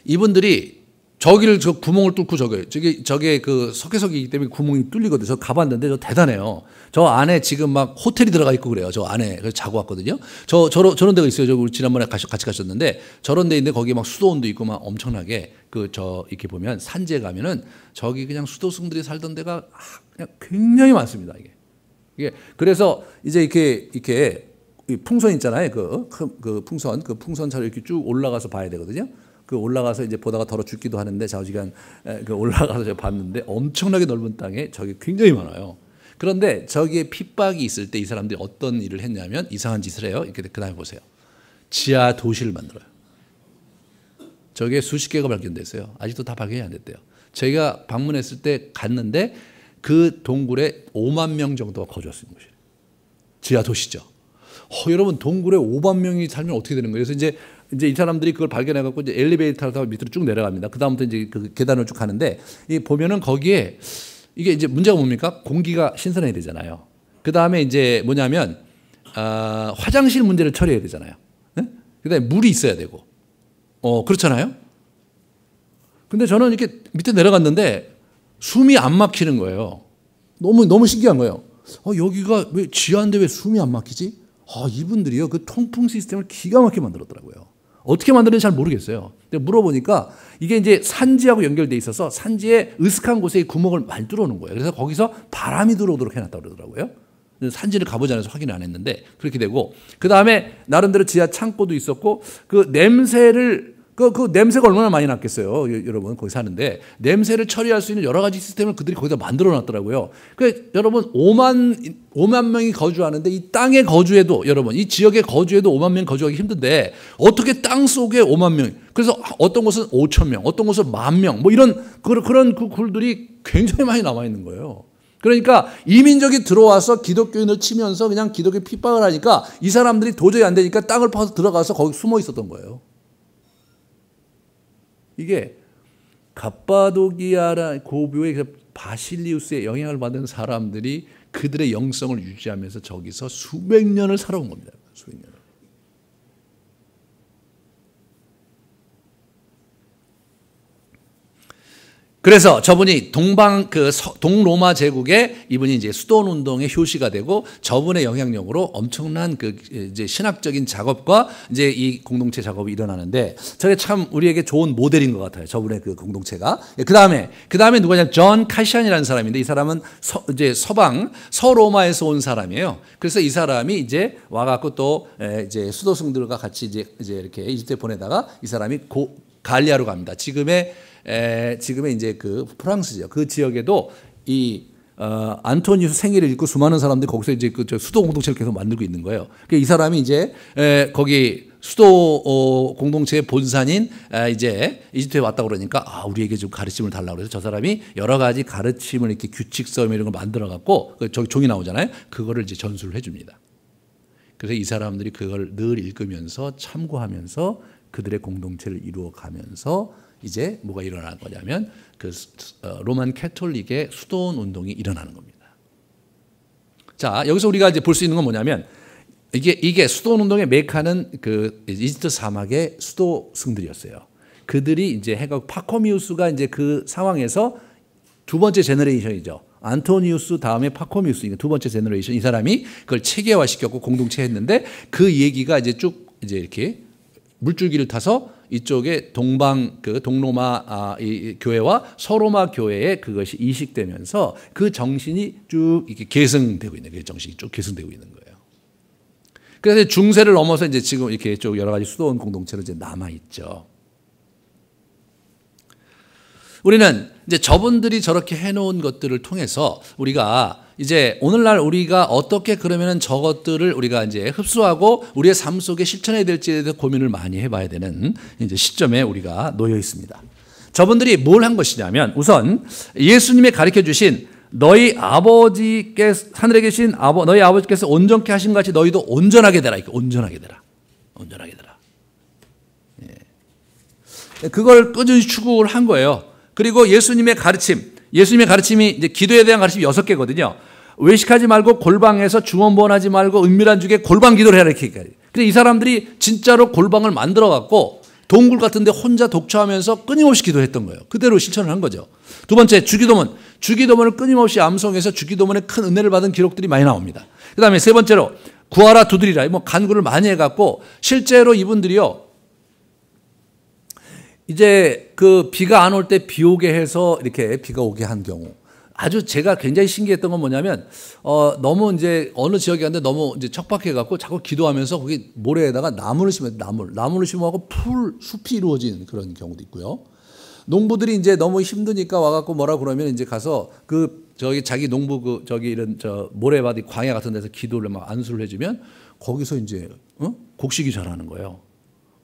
이분들이 저기를 저 구멍을 뚫고 저게 그 석회석이기 때문에 구멍이 뚫리거든요. 저 가봤는데 저 대단해요. 저 안에 지금 막 호텔이 들어가 있고 그래요. 저 안에 그래서 자고 왔거든요. 저런 데가 있어요. 우리 지난번에 같이 가셨는데 저런 데 있는데 거기 막 수도원도 있고 막 엄청나게 이렇게 보면 산지에 가면은 저기 그냥 수도승들이 살던 데가 그냥 굉장히 많습니다. 이게 그래서 이제 이렇게 풍선 있잖아요. 그 풍선처럼 이렇게 쭉 올라가서 봐야 되거든요. 그 올라가서 이제 보다가 더러 죽기도 하는데 좌우지간 올라가서 제가 봤는데 엄청나게 넓은 땅에 저기 굉장히 많아요. 그런데 저기에 핍박이 있을 때 이 사람들이 어떤 일을 했냐면 이상한 짓을 해요. 이렇게 그 다음에 보세요. 지하 도시를 만들어요. 저게 수십 개가 발견됐어요. 아직도 다 발견이 안 됐대요. 저희가 방문했을 때 갔는데 그 동굴에 5만 명 정도가 거주했는 곳이에요. 지하 도시죠. 여러분 동굴에 5만 명이 살면 어떻게 되는 거예요? 그래서 이제 이 사람들이 그걸 발견해갖고 이제 엘리베이터를 타고 밑으로 쭉 내려갑니다. 그 다음부터 이제 그 계단을 쭉 가는데 보면은 거기에 이게 이제 문제가 뭡니까? 공기가 신선해야 되잖아요. 그 다음에 이제 뭐냐면 화장실 문제를 처리해야 되잖아요. 네? 그 다음에 물이 있어야 되고, 그렇잖아요. 근데 저는 이렇게 밑에 내려갔는데 숨이 안 막히는 거예요. 너무 신기한 거예요. 여기가 왜 지하인데 왜 숨이 안 막히지? 이분들이요 그 통풍 시스템을 기가 막히게 만들었더라고요. 어떻게 만드는지 잘 모르겠어요. 근데 물어보니까 이게 이제 산지하고 연결돼 있어서 산지에 으슥한 곳에 구멍을 많이 뚫어놓은 거예요. 그래서 거기서 바람이 들어오도록 해놨다고 그러더라고요. 산지를 가보지 않아서 확인을 안 했는데 그렇게 되고, 그 다음에 나름대로 지하 창고도 있었고 그 냄새를 그 냄새가 얼마나 많이 났겠어요. 여러분 거기 사는데 냄새를 처리할 수 있는 여러 가지 시스템을 그들이 거기다 만들어 놨더라고요. 그러니까 여러분 5만 명이 거주하는데 이 땅에 거주해도, 여러분 이 지역에 거주해도 5만 명이 거주하기 힘든데 어떻게 땅 속에 5만 명, 그래서 어떤 곳은 5천 명, 어떤 곳은 10,000명, 뭐 이런 그런 그 굴들이 굉장히 많이 남아 있는 거예요. 그러니까 이민족이 들어와서 기독교인을 치면서 그냥 기독교 핍박을 하니까 이 사람들이 도저히 안 되니까 땅을 파서 들어가서 거기 숨어 있었던 거예요. 이게 갑바도기아라 고교의 바실리우스의 영향을 받은 사람들이 그들의 영성을 유지하면서 저기서 수백 년을 살아온 겁니다. 수백 년을. 그래서 저분이 동로마 제국의 이분이 이제 수도원 운동의 효시가 되고 저분의 영향력으로 엄청난 그 이제 신학적인 작업과 이제 이 공동체 작업이 일어나는데 저게 참 우리에게 좋은 모델인 것 같아요. 저분의 그 공동체가. 그 다음에 누구냐면 존 카시안이라는 사람인데 이 사람은 이제 서로마에서 온 사람이에요. 그래서 이 사람이 이제 와갖고 또 이제 수도승들과 같이 이제 이렇게 이집트에 보내다가 이 사람이 갈리아로 갑니다. 지금의 이제 그 프랑스죠. 그 지역에도 이 안토니우스 생일을 읽고 수많은 사람들이 거기서 이제 그 수도 공동체를 계속 만들고 있는 거예요. 그러니까 이 사람이 이제 거기 수도 공동체의 본산인 이제 이집트에 왔다 그러니까 우리에게 좀 가르침을 달라고 그래서 저 사람이 여러 가지 가르침을 이렇게 규칙성 이런 걸 만들어 갖고 저기 종이 나오잖아요. 그거를 이제 전수를 해줍니다. 그래서 이 사람들이 그걸 늘 읽으면서 참고하면서 그들의 공동체를 이루어가면서 이제 뭐가 일어날 거냐면 그 로만 캐톨릭의 수도원 운동이 일어나는 겁니다. 자, 여기서 우리가 이제 볼 수 있는 건 뭐냐면 이게 수도원 운동의 메카는 그 이집트 사막의 수도승들이었어요. 그들이 이제 해가 파코미우스가 이제 그 상황에서 두 번째 제너레이션이죠. 안토니우스 다음에 파코미우스 두 번째 제너레이션 이 사람이 그걸 체계화시켰고 공동체했는데 그 얘기가 이제 쭉 이제 이렇게 물줄기를 타서 이쪽에 동로마 이 교회와 서로마 교회에 그것이 이식되면서 그 정신이 쭉 이렇게 계승되고 있는 그 정신이 쭉 계승되고 있는 거예요. 그래서 중세를 넘어서 이제 지금 이렇게 쭉 여러 가지 수도원 공동체로 이제 남아 있죠. 우리는 이제 저분들이 저렇게 해놓은 것들을 통해서 우리가 이제 오늘날 우리가 어떻게 그러면은 저것들을 우리가 이제 흡수하고 우리의 삶 속에 실천해야 될지에 대해서 고민을 많이 해봐야 되는 이제 시점에 우리가 놓여 있습니다. 저분들이 뭘 한 것이냐면 우선 예수님의 가르쳐 주신 너희 아버지께서 하늘에 계신 너희 아버지께서 온전케 하신 같이 너희도 온전하게 되라. 온전하게 되라. 온전하게 되라. 예. 그걸 꾸준히 추구를 한 거예요. 그리고 예수님의 가르침이 이제 기도에 대한 가르침이 6개거든요. 외식하지 말고 골방에서 중언부언하지 말고 은밀한 중에 골방 기도를 해라 이렇게. 근데 이 사람들이 진짜로 골방을 만들어 갖고 동굴 같은데 혼자 독처하면서 끊임없이 기도했던 거예요. 그대로 실천을 한 거죠. 두 번째 주기도문을 끊임없이 암송해서 주기도문에 큰 은혜를 받은 기록들이 많이 나옵니다. 그다음에 세 번째로 구하라 두드리라 간구를 많이 해갖고 실제로 이분들이요. 이제 그 비가 안 올 때 비 오게 해서 이렇게 비가 오게 한 경우 아주 제가 굉장히 신기했던 건 뭐냐면 너무 이제 어느 지역에 갔는데 너무 이제 척박해 갖고 자꾸 기도하면서 거기 모래에다가 나무를 심어갖고 숲이 이루어진 그런 경우도 있고요. 농부들이 이제 너무 힘드니까 와갖고 뭐라 그러면 이제 가서 자기 농부 이런 모래밭이 광야 같은 데서 기도를 막 안수를 해주면 거기서 이제 곡식이 자라는 거예요.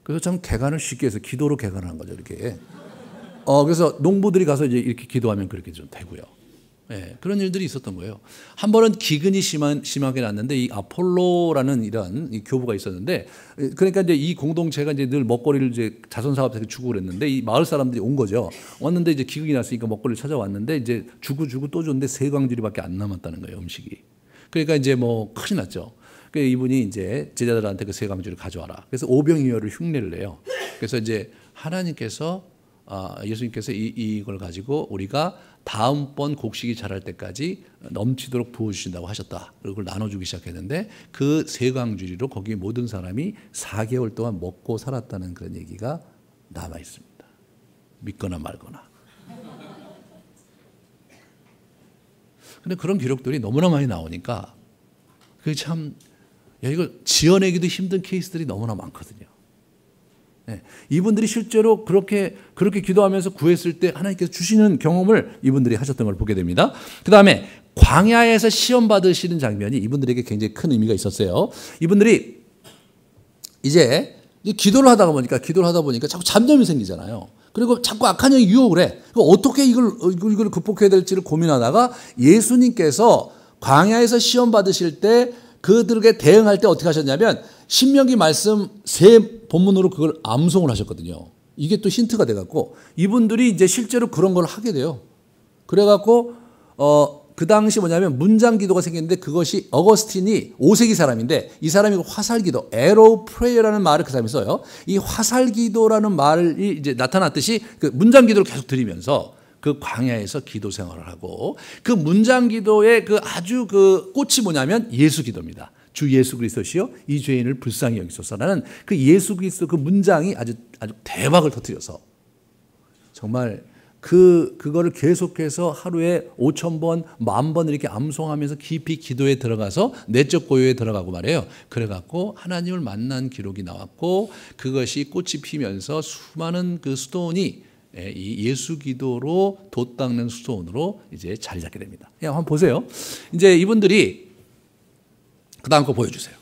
그래서 참 개간을 쉽게 해서 기도로 개간하는 거죠, 이렇게. 그래서 농부들이 가서 이제 이렇게 기도하면 그렇게 좀 되고요. 예, 그런 일들이 있었던 거예요. 한 번은 기근이 심하게 났는데 이 아폴로라는 이런 이 교부가 있었는데 그러니까 이제 이 공동체가 이제 늘 먹거리를 이제 자선 사업에서 주고 그랬는데 이 마을 사람들이 온 거죠. 왔는데 이제 기근이 났으니까 먹거리를 찾아왔는데 이제 주고 또 줬는데 3광주리밖에 안 남았다는 거예요, 음식이. 그러니까 이제 뭐 큰일 났죠. 그래서 이분이 이제 제자들한테 그 3광주리를 가져와라. 그래서 오병이어를 흉내를 내요. 그래서 이제 하나님께서 예수님께서 이걸 가지고 우리가 다음번 곡식이 자랄 때까지 넘치도록 부어주신다고 하셨다. 그걸 나눠주기 시작했는데 그 3광주리로 거기 모든 사람이 4개월 동안 먹고 살았다는 그런 얘기가 남아 있습니다. 믿거나 말거나. 근데 그런 기록들이 너무나 많이 나오니까 그게 참 이거 지어내기도 힘든 케이스들이 너무나 많거든요. 네. 이분들이 실제로 그렇게 기도하면서 구했을 때 하나님께서 주시는 경험을 이분들이 하셨던 걸 보게 됩니다. 그 다음에 광야에서 시험 받으시는 장면이 이분들에게 굉장히 큰 의미가 있었어요. 이분들이 이제 기도를 하다 보니까 자꾸 잠잠이 생기잖아요. 그리고 자꾸 악한 영이 유혹을 해. 어떻게 이걸 극복해야 될지를 고민하다가 예수님께서 광야에서 시험 받으실 때 그들에게 대응할 때 어떻게 하셨냐면 신명기 말씀 3본문으로 그걸 암송을 하셨거든요. 이게 또 힌트가 돼갖고 이분들이 이제 실제로 그런 걸 하게 돼요. 그래갖고 그 당시 뭐냐면 문장 기도가 생겼는데 그것이 어거스틴이 5세기 사람인데 이 사람이 화살기도, arrow prayer라는 말을 그 사람이 써요. 이 화살기도라는 말이 이제 나타났듯이 그 문장 기도를 계속 드리면서 그 광야에서 기도 생활을 하고 그 문장 기도의 그 아주 그 꽃이 뭐냐면 예수 기도입니다. 주 예수 그리스도시여 이 죄인을 불쌍히 여기소서라는 그 예수 그리스도 그 문장이 아주 대박을 터뜨려서 정말 그거를 계속해서 하루에 5,000번, 10,000번 이렇게 암송하면서 깊이 기도에 들어가서 내적 고요에 들어가고 말이에요. 그래갖고 하나님을 만난 기록이 나왔고 그것이 꽃이 피면서 수많은 그 수도원이 이 예수 기도로 돛 닦는 수도원으로 이제 자리 잡게 됩니다. 한번 보세요. 이제 이분들이 그 다음 거 보여주세요.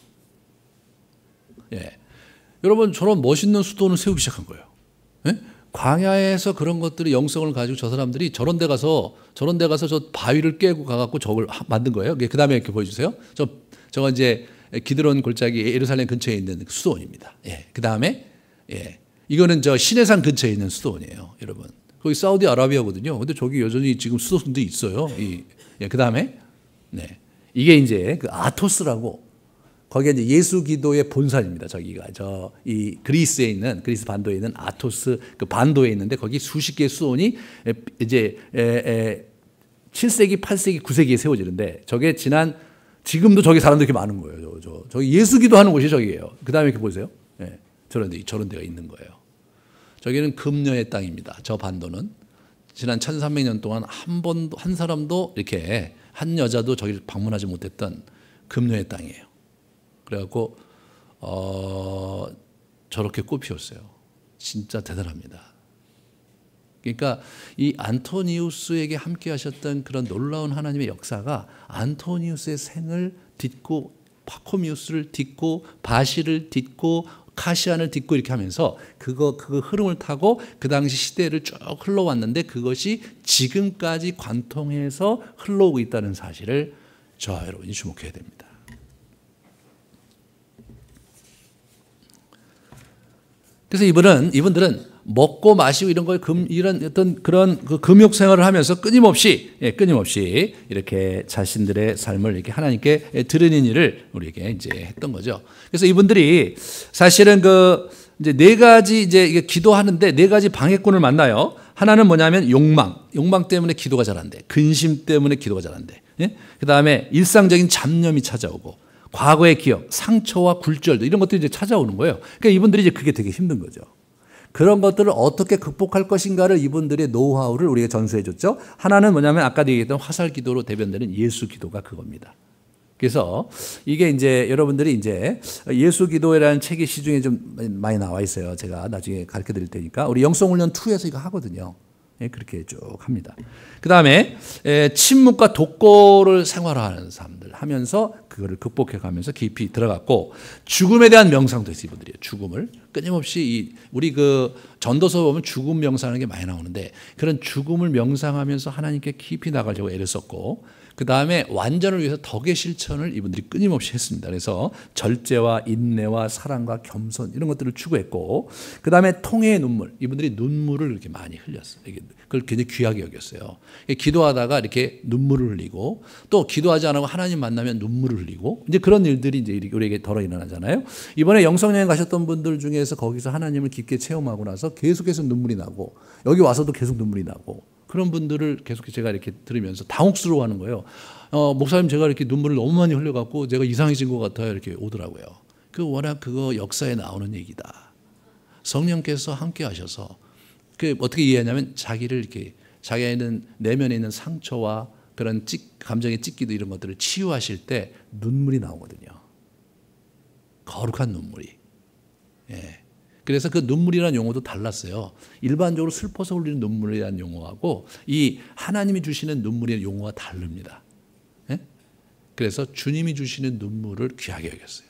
예. 여러분 저런 멋있는 수도원을 세우기 시작한 거예요. 예? 광야에서 그런 것들이 영성을 가지고 저 사람들이 저런 데 가서 저 바위를 깨고 가갖고 저걸 만든 거예요. 그 다음에 이렇게 보여주세요. 저거 이제 기드론 골짜기 예루살렘 근처에 있는 수도원입니다. 예. 그 다음에 예. 이거는 저 시내산 근처에 있는 수도원이에요. 여러분. 거기 사우디아라비아거든요. 근데 저기 여전히 지금 수도원도 있어요. 예. 그 다음에 네. 이게 이제 그 아토스라고 거기가 이제 예수 기도의 본산입니다. 저기가 이 그리스 반도에 있는 아토스 그 반도에 있는데 거기 수십 개의 수원이 이제 7세기, 8세기, 9세기에 세워지는데 저게 지금도 저기 사람들이 이렇게 많은 거예요. 저기 예수 기도하는 곳이 저기예요. 그 다음에 이렇게 보세요. 예, 저런 데가 있는 거예요. 저기는 금녀의 땅입니다. 저 반도는 지난 1300년 동안 한 사람도 이렇게 한 여자도 저기를 방문하지 못했던 금녀의 땅이에요. 그래갖고 저렇게 꽃 피웠어요. 진짜 대단합니다. 그러니까 이 안토니우스에게 함께 하셨던 그런 놀라운 하나님의 역사가 안토니우스의 생을 딛고 파코미우스를 딛고 바시를 딛고 카시안을 딛고 이렇게 하면서 그거 흐름을 타고 그 당시 시대를 쭉 흘러왔는데 그것이 지금까지 관통해서 흘러오고 있다는 사실을 저와 여러분이 주목해야 됩니다. 그래서 이분들은 먹고 마시고 이런 어떤 그런 그 금욕 생활을 하면서 끊임없이 이렇게 자신들의 삶을 이렇게 하나님께 드리는 일을 우리에게 이제 했던 거죠. 그래서 이분들이 사실은 이제 네 가지 이게 기도하는데 네 가지 방해꾼을 만나요. 하나는 뭐냐면 욕망 때문에 기도가 잘 안 돼. 근심 때문에 기도가 잘 안 돼. 예? 그 다음에 일상적인 잡념이 찾아오고 과거의 기억, 상처와 굴절도 이런 것들이 이제 찾아오는 거예요. 그러니까 이분들이 이제 그게 되게 힘든 거죠. 그런 것들을 어떻게 극복할 것인가를 이분들의 노하우를 우리가 전수해 줬죠. 하나는 뭐냐면 아까도 얘기했던 화살 기도로 대변되는 예수 기도가 그겁니다. 그래서 이게 이제 여러분들이 이제 예수 기도라는 책이 시중에 좀 많이 나와 있어요. 제가 나중에 가르쳐 드릴 테니까. 우리 영성훈련 2에서 이거 하거든요. 그렇게 쭉 합니다. 그 다음에 침묵과 독고를 생활화하는 사람들 하면서 그거를 극복해 가면서 깊이 들어갔고 죽음에 대한 명상도 있어요. 이분들이 죽음을 끊임없이 우리 그 전도서 보면 죽음 명상하는 게 많이 나오는데 그런 죽음을 명상하면서 하나님께 깊이 나가려고 애를 썼고 그 다음에 완전을 위해서 덕의 실천을 이분들이 끊임없이 했습니다. 그래서 절제와 인내와 사랑과 겸손 이런 것들을 추구했고 그 다음에 통회의 눈물 이분들이 눈물을 이렇게 많이 흘렸어요. 그걸 굉장히 귀하게 여겼어요. 기도하다가 이렇게 눈물을 흘리고 또 기도하지 않고 하나님 만나면 눈물을 흘리고 이제 그런 일들이 이제 우리에게 덜어 일어나잖아요. 이번에 영성여행 가셨던 분들 중에서 거기서 하나님을 깊게 체험하고 나서 계속해서 눈물이 나고 여기 와서도 계속 눈물이 나고 그런 분들을 계속 제가 이렇게 들으면서 당혹스러워하는 거예요. 목사님 제가 이렇게 눈물을 너무 많이 흘려갖고 제가 이상해진 것 같아요. 이렇게 오더라고요. 워낙 그거 역사에 나오는 얘기다. 성령께서 함께 하셔서 어떻게 이해하냐면 자기를 이렇게 자기는 내면에 있는 상처와 그런 감정의 찢기도 이런 것들을 치유하실 때 눈물이 나오거든요. 거룩한 눈물이. 예. 그래서 그 눈물이라는 용어도 달랐어요. 일반적으로 슬퍼서 흘리는 눈물이라는 용어하고 이 하나님이 주시는 눈물의 용어가 다릅니다. 예? 그래서 주님이 주시는 눈물을 귀하게 여겼어요.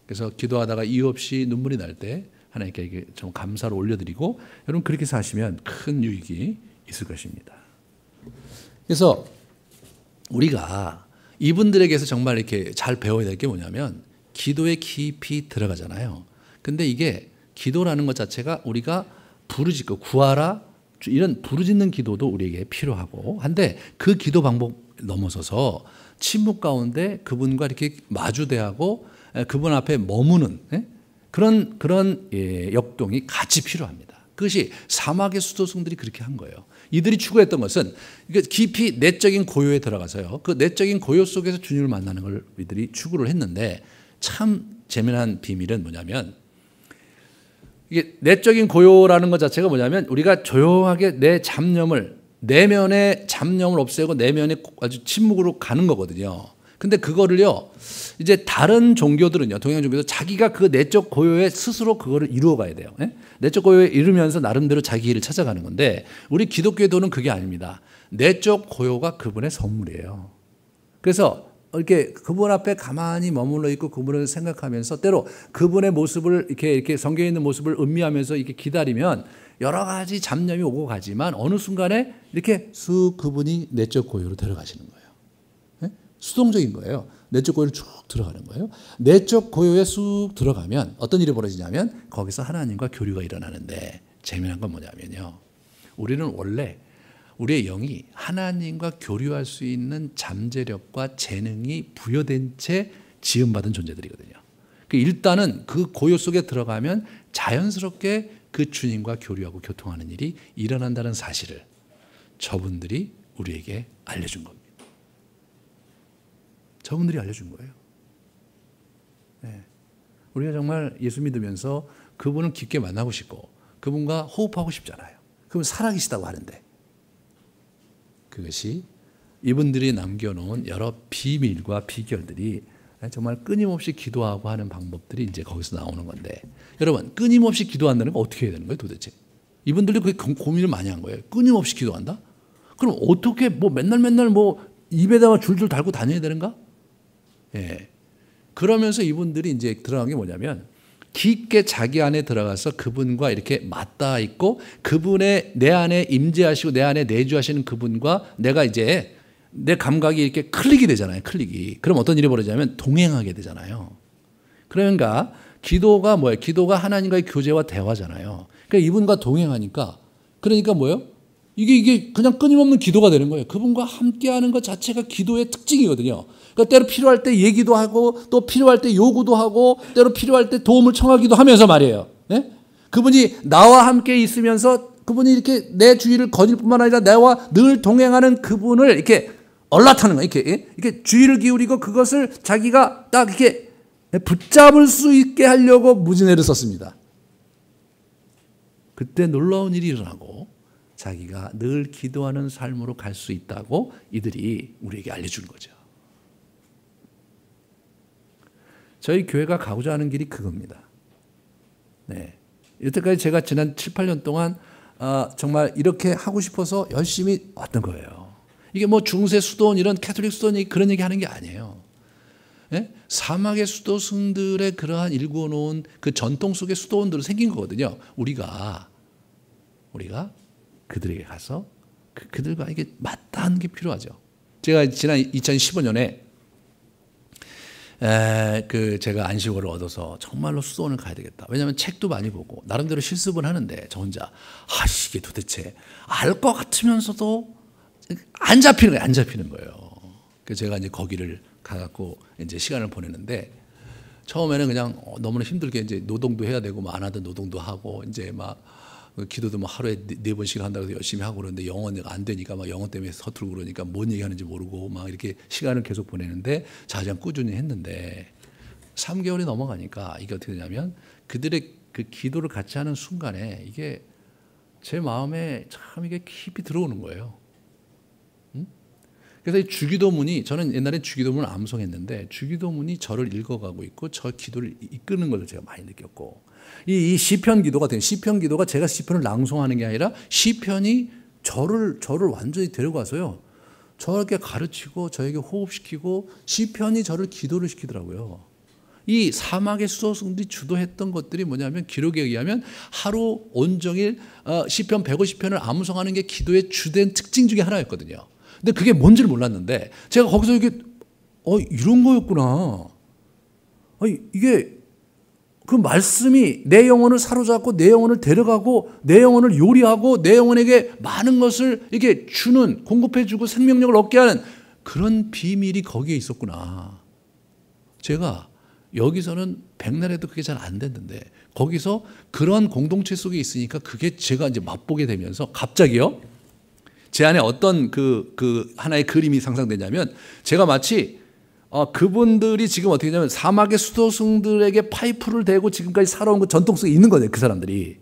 그래서 기도하다가 이유 없이 눈물이 날 때 하나님께 좀 감사를 올려드리고 여러분 그렇게 사시면 큰 유익이 있을 것입니다. 그래서 우리가 이분들에게서 정말 이렇게 잘 배워야 될 게 뭐냐면 기도에 깊이 들어가잖아요. 근데 이게 기도라는 것 자체가 우리가 부르짖고 구하라 이런 부르짖는 기도도 우리에게 필요하고 한데 그 기도 방법 넘어서서 침묵 가운데 그분과 이렇게 마주대하고 그분 앞에 머무는 그런 역동이 같이 필요합니다. 그것이 사막의 수도승들이 그렇게 한 거예요. 이들이 추구했던 것은 이게 깊이 내적인 고요에 들어가서요. 그 내적인 고요 속에서 주님을 만나는 걸 이들이 추구를 했는데 참 재미난 비밀은 뭐냐면 이게 내적인 고요라는 것 자체가 뭐냐면 우리가 조용하게 내 잡념을 내면의 잡념을 없애고 내면에 아주 침묵으로 가는 거거든요. 근데 그거를요, 이제 다른 종교들은요, 동양 종교들 자기가 그 내적 고요에 스스로 그거를 이루어 가야 돼요. 예? 내적 고요에 이루면서 나름대로 자기 길을 찾아가는 건데 우리 기독교도는 그게 아닙니다. 내적 고요가 그분의 선물이에요. 그래서 이렇게 그분 앞에 가만히 머물러 있고 그분을 생각하면서 때로 그분의 모습을 이렇게 성경에 있는 모습을 음미하면서 이렇게 기다리면 여러 가지 잡념이 오고 가지만 어느 순간에 이렇게 쑥 그분이 내적 고요로 데려가시는 거예요. 네? 수동적인 거예요. 내적 고요로 쭉 들어가는 거예요. 내적 고요에 쑥 들어가면 어떤 일이 벌어지냐면 거기서 하나님과 교류가 일어나는데 재미난 건 뭐냐면요. 우리는 원래 우리의 영이 하나님과 교류할 수 있는 잠재력과 재능이 부여된 채 지음받은 존재들이거든요. 일단은 그 고요 속에 들어가면 자연스럽게 그 주님과 교류하고 교통하는 일이 일어난다는 사실을 저분들이 우리에게 알려준 겁니다. 저분들이 알려준 거예요. 네. 우리가 정말 예수 믿으면서 그분을 깊게 만나고 싶고 그분과 호흡하고 싶잖아요. 그분 살아계시다고 하는데 그것이 이분들이 남겨놓은 여러 비밀과 비결들이 정말 끊임없이 기도하고 하는 방법들이 이제 거기서 나오는 건데 여러분 끊임없이 기도한다는 거 어떻게 해야 되는 거예요 도대체? 이분들도 그게 고민을 많이 한 거예요. 끊임없이 기도한다? 그럼 어떻게 맨날 입에다가 줄줄 달고 다녀야 되는가? 예. 그러면서 이분들이 이제 들어간 게 뭐냐면 깊게 자기 안에 들어가서 그분과 이렇게 맞닿아 있고 그분의 내 안에 임재하시고 내 안에 내주하시는 그분과 내가 이제 내 감각이 이렇게 클릭이 되잖아요. 클릭이. 그럼 어떤 일이 벌어지냐면 동행하게 되잖아요. 그러니까 기도가 뭐예요? 기도가 하나님과의 교제와 대화잖아요. 그러니까 이분과 동행하니까 그러니까 뭐예요? 이게 그냥 끊임없는 기도가 되는 거예요. 그분과 함께하는 것 자체가 기도의 특징이거든요. 그러니까 때로 필요할 때 얘기도 하고 또 필요할 때 요구도 하고 때로 필요할 때 도움을 청하기도 하면서 말이에요. 네? 그분이 나와 함께 있으면서 그분이 이렇게 내 주위를 거닐 뿐만 아니라 나와 늘 동행하는 그분을 이렇게 얼라타는 거예요. 이렇게 주의를 기울이고 그것을 자기가 딱 이렇게 붙잡을 수 있게 하려고 무진회를 썼습니다. 그때 놀라운 일이 일어나고 자기가 늘 기도하는 삶으로 갈 수 있다고 이들이 우리에게 알려준 거죠. 저희 교회가 가고자 하는 길이 그겁니다. 네. 여태까지 제가 지난 7, 8년 동안 정말 이렇게 하고 싶어서 열심히 왔던 거예요. 이게 중세 수도원 이런 캐톨릭 수도원이 그런 얘기 하는 게 아니에요. 네? 사막의 수도승들의 그러한 일궈놓은 그 전통 속의 수도원들은 생긴 거거든요. 우리가 그들에게 가서 그들과 이게 맞닿는 게 필요하죠. 제가 지난 2015년에 제가 안식월을 얻어서 정말로 수도원을 가야 되겠다. 왜냐하면 책도 많이 보고 나름대로 실습을 하는데 저 혼자 이게 도대체 알 것 같으면서도 안 잡히는 거예요. 그래서 제가 이제 거기를 가갖고 이제 시간을 보내는데 처음에는 그냥 너무나 힘들게 이제 노동도 해야 되고 안 하던 노동도 하고 이제 기도도 하루에 4번씩 한다고 해서 열심히 하고 그러는데 영어가 안 되니까 영어 때문에 서툴고 그러니까 뭔 얘기하는지 모르고 이렇게 시간을 계속 보내는데 자장 꾸준히 했는데 3개월이 넘어가니까 이게 어떻게 되냐면 그들의 그 기도를 같이 하는 순간에 이게 제 마음에 참 이게 깊이 들어오는 거예요. 그래서 이 주기도문이 저는 옛날에 주기도문을 암송했는데 주기도문이 저를 읽어가고 있고 저 기도를 이끄는 걸 제가 많이 느꼈고 이 시편 기도가 돼요. 시편 기도가 제가 시편을 낭송하는 게 아니라 시편이 저를 완전히 데려가서요. 저에게 가르치고 저에게 호흡시키고 시편이 저를 기도를 시키더라고요. 이 사막의 수도승들이 주도했던 것들이 뭐냐면 기록에 의하면 하루 온종일 시편 150편을 암송하는 게 기도의 주된 특징 중에 하나였거든요. 근데 그게 뭔지를 몰랐는데 제가 거기서 이게 이런 거였구나. 이게 그 말씀이 내 영혼을 사로잡고 내 영혼을 데려가고 내 영혼을 요리하고 내 영혼에게 많은 것을 이게 주는 공급해주고 생명력을 얻게 하는 그런 비밀이 거기에 있었구나. 제가 여기서는 백날 해도 그게 잘 안 됐는데 거기서 그런 공동체 속에 있으니까 그게 제가 이제 맛보게 되면서 갑자기요. 제 안에 어떤 그 하나의 그림이 상상되냐면 제가 마치 그분들이 지금 어떻게 하냐면 사막의 수도승들에게 파이프를 대고 지금까지 살아온 그 전통성이 있는 거예요. 그 사람들이.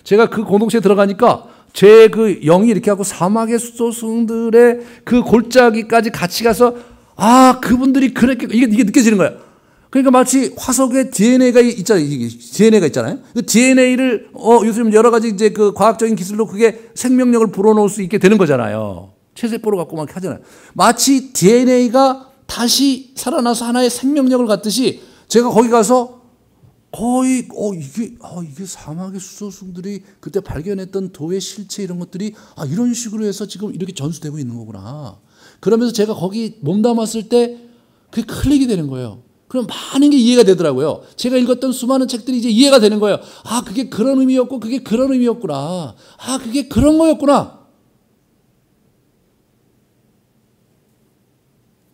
제가 그 공동체에 들어가니까 제 그 영이 이렇게 하고 사막의 수도승들의 그 골짜기까지 같이 가서 그분들이 그렇게 이게 느껴지는 거예요. 그러니까 마치 화석에 DNA가 있잖아요. 그 DNA를 요즘 여러 가지 이제 그 과학적인 기술로 그게 생명력을 불어넣을 수 있게 되는 거잖아요. 체세포를 갖고 막 하잖아요. 마치 DNA가 다시 살아나서 하나의 생명력을 갖듯이 제가 거기 가서 거의 이게 사막의 수소승들이 그때 발견했던 도의 실체 이런 것들이 이런 식으로 해서 지금 이렇게 전수되고 있는 거구나. 그러면서 제가 거기 몸담았을 때 그게 클릭이 되는 거예요. 그럼 많은 게 이해가 되더라고요. 제가 읽었던 수많은 책들이 이제 이해가 되는 거예요. 그게 그런 의미였고 그게 그런 의미였구나. 그게 그런 거였구나.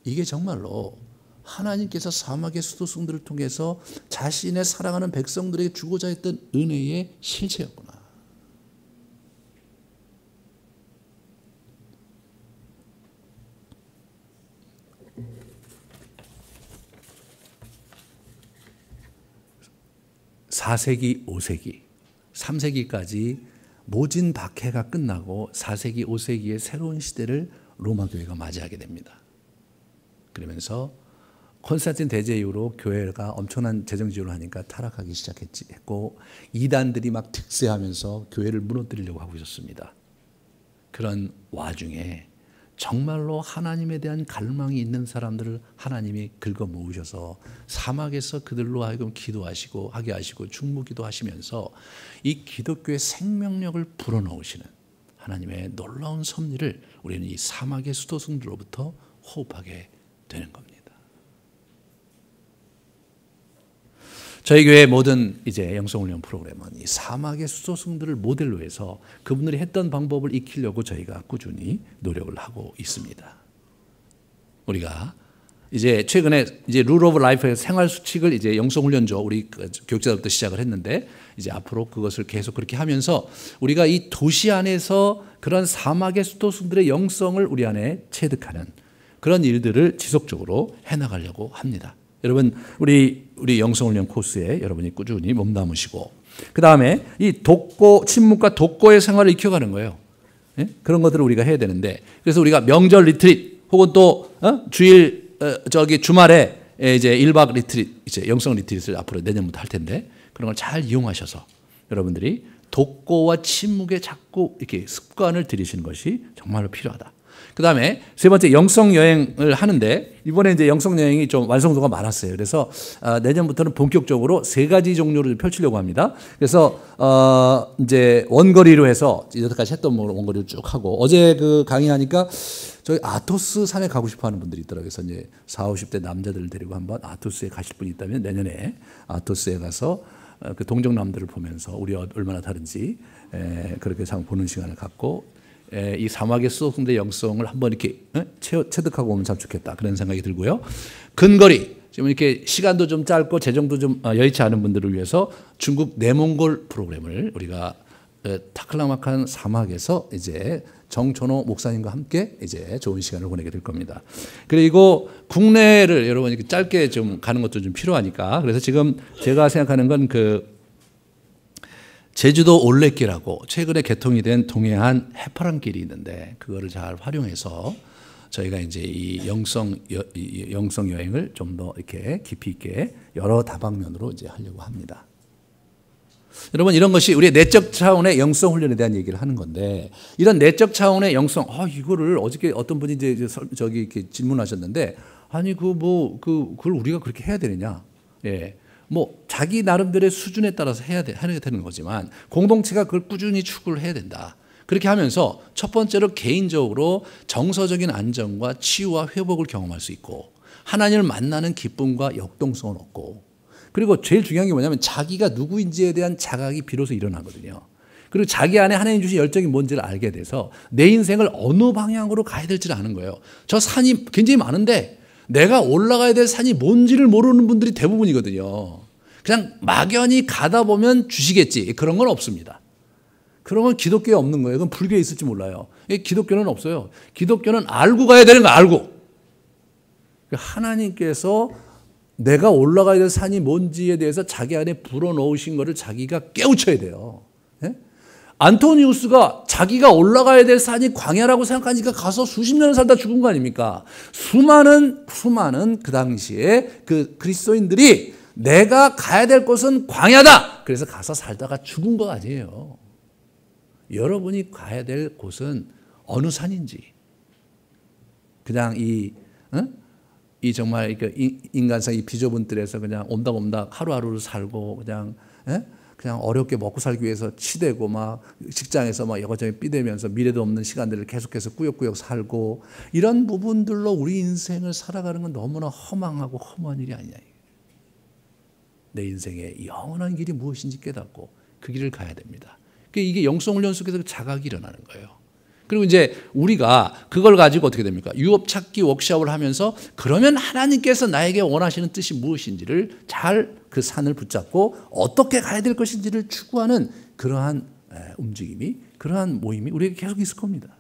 이게 정말로 하나님께서 사막의 수도승들을 통해서 자신의 사랑하는 백성들에게 주고자 했던 은혜의 실체였구나. (4세기) (5세기) (3세기까지) 모진 박해가 끝나고 (4세기) (5세기의) 새로운 시대를 로마 교회가 맞이하게 됩니다. 그러면서 콘스탄틴 대제 이후로 교회가 엄청난 재정 지원을 하니까 타락하기 시작했고 이단들이 막 득세하면서 교회를 무너뜨리려고 하고 있었습니다. 그런 와중에 정말로 하나님에 대한 갈망이 있는 사람들을 하나님이 긁어 모으셔서 사막에서 그들로 하여금 기도하시고 하게 하시고 충무기도 하시면서 이 기독교의 생명력을 불어넣으시는 하나님의 놀라운 섭리를 우리는 이 사막의 수도승들로부터 호흡하게 되는 겁니다. 저희 교회 모든 이제 영성훈련 프로그램은 이 사막의 수도승들을 모델로 해서 그분들이 했던 방법을 익히려고 저희가 꾸준히 노력을 하고 있습니다. 우리가 이제 최근에 이제 룰 오브 라이프의 생활 수칙을 이제 영성훈련조 우리 교육자들부터 시작을 했는데 이제 앞으로 그것을 계속 그렇게 하면서 우리가 이 도시 안에서 그런 사막의 수도승들의 영성을 우리 안에 체득하는 그런 일들을 지속적으로 해나가려고 합니다. 여러분 우리 영성훈련 코스에 여러분이 꾸준히 몸담으시고 그 다음에 이 침묵과 독고의 생활을 익혀가는 거예요. 예? 그런 것들을 우리가 해야 되는데 그래서 우리가 명절 리트릿 혹은 또 주일 주말에 이제 1박 리트릿 이제 영성 리트릿을 앞으로 내년부터 할 텐데 그런 걸 잘 이용하셔서 여러분들이 독고와 침묵에 자꾸 이렇게 습관을 들이시는 것이 정말로 필요하다. 그 다음에 세 번째 영성 여행을 하는데 이번에 이제 영성 여행이 좀 완성도가 많았어요. 그래서 내년부터는 본격적으로 3가지 종류를 펼치려고 합니다. 그래서 이제 원거리로 해서 여태까지 했던 원거리를 쭉 하고 어제 그 강의하니까 저희 아토스 산에 가고 싶어하는 분들이 있더라고요. 그래서 이제 40, 50대 남자들을 데리고 한번 아토스에 가실 분이 있다면 내년에 아토스에 가서 그 동정남들을 보면서 우리 얼마나 다른지 그렇게 참 보는 시간을 갖고 이 사막의 수도승들의 영성을 한번 이렇게 체득하고 오면 참 좋겠다 그런 생각이 들고요. 근거리 지금 이렇게 시간도 좀 짧고 재정도 좀 여의치 않은 분들을 위해서 중국 내몽골 프로그램을 우리가 타클라마칸 사막에서 이제 정천호 목사님과 함께 이제 좋은 시간을 보내게 될 겁니다. 그리고 국내를 여러분 이렇게 짧게 좀 가는 것도 좀 필요하니까 그래서 지금 제가 생각하는 건 그 제주도 올레길하고 최근에 개통이 된 동해안 해파랑길이 있는데 그거를 잘 활용해서 저희가 이제 이 영성 여행을 좀 더 이렇게 깊이 있게 여러 다방면으로 이제 하려고 합니다. 여러분 이런 것이 우리의 내적 차원의 영성 훈련에 대한 얘기를 하는 건데 이런 내적 차원의 영성 이거를 어저께 어떤 분이 이제 저기 이렇게 질문하셨는데 아니 그걸 우리가 그렇게 해야 되느냐? 예. 뭐 자기 나름대로의 수준에 따라서 해야 되는 거지만 공동체가 그걸 꾸준히 추구를 해야 된다. 그렇게 하면서 첫 번째로 개인적으로 정서적인 안정과 치유와 회복을 경험할 수 있고 하나님을 만나는 기쁨과 역동성을 얻고 그리고 제일 중요한 게 뭐냐면 자기가 누구인지에 대한 자각이 비로소 일어나거든요. 그리고 자기 안에 하나님 주신 열정이 뭔지를 알게 돼서 내 인생을 어느 방향으로 가야 될지를 아는 거예요. 저 산이 굉장히 많은데 내가 올라가야 될 산이 뭔지를 모르는 분들이 대부분이거든요. 그냥 막연히 가다 보면 주시겠지 그런 건 없습니다. 그러면 기독교에 없는 거예요. 그럼 불교에 있을지 몰라요. 기독교는 없어요. 기독교는 알고 가야 되는 거 알고. 하나님께서 내가 올라가야 될 산이 뭔지에 대해서 자기 안에 불어넣으신 거를 자기가 깨우쳐야 돼요. 예? 안토니우스가 자기가 올라가야 될 산이 광야라고 생각하니까 가서 수십 년을 살다 죽은 거 아닙니까? 수많은 그 당시에 그 그리스도인들이 내가 가야 될 곳은 광야다. 그래서 가서 살다가 죽은 거 아니에요. 여러분이 가야 될 곳은 어느 산인지. 그냥 이 정말 인간상 이 비좁은 뜰에서 그냥 옴닥옴닥 하루하루를 살고 그냥 어렵게 먹고 살기 위해서 치대고 막 직장에서 막 여기저기 삐대면서 미래도 없는 시간들을 계속해서 꾸역꾸역 살고 이런 부분들로 우리 인생을 살아가는 건 너무나 허망하고 허무한 일이 아니냐. 내 인생의 영원한 길이 무엇인지 깨닫고 그 길을 가야 됩니다. 이게 영성훈련 속에서 자각이 일어나는 거예요. 그리고 이제 우리가 그걸 가지고 어떻게 됩니까? 유업 찾기 워크숍을 하면서 그러면 하나님께서 나에게 원하시는 뜻이 무엇인지를 잘 그 산을 붙잡고 어떻게 가야 될 것인지를 추구하는 그러한 움직임이, 그러한 모임이 우리에게 계속 있을 겁니다.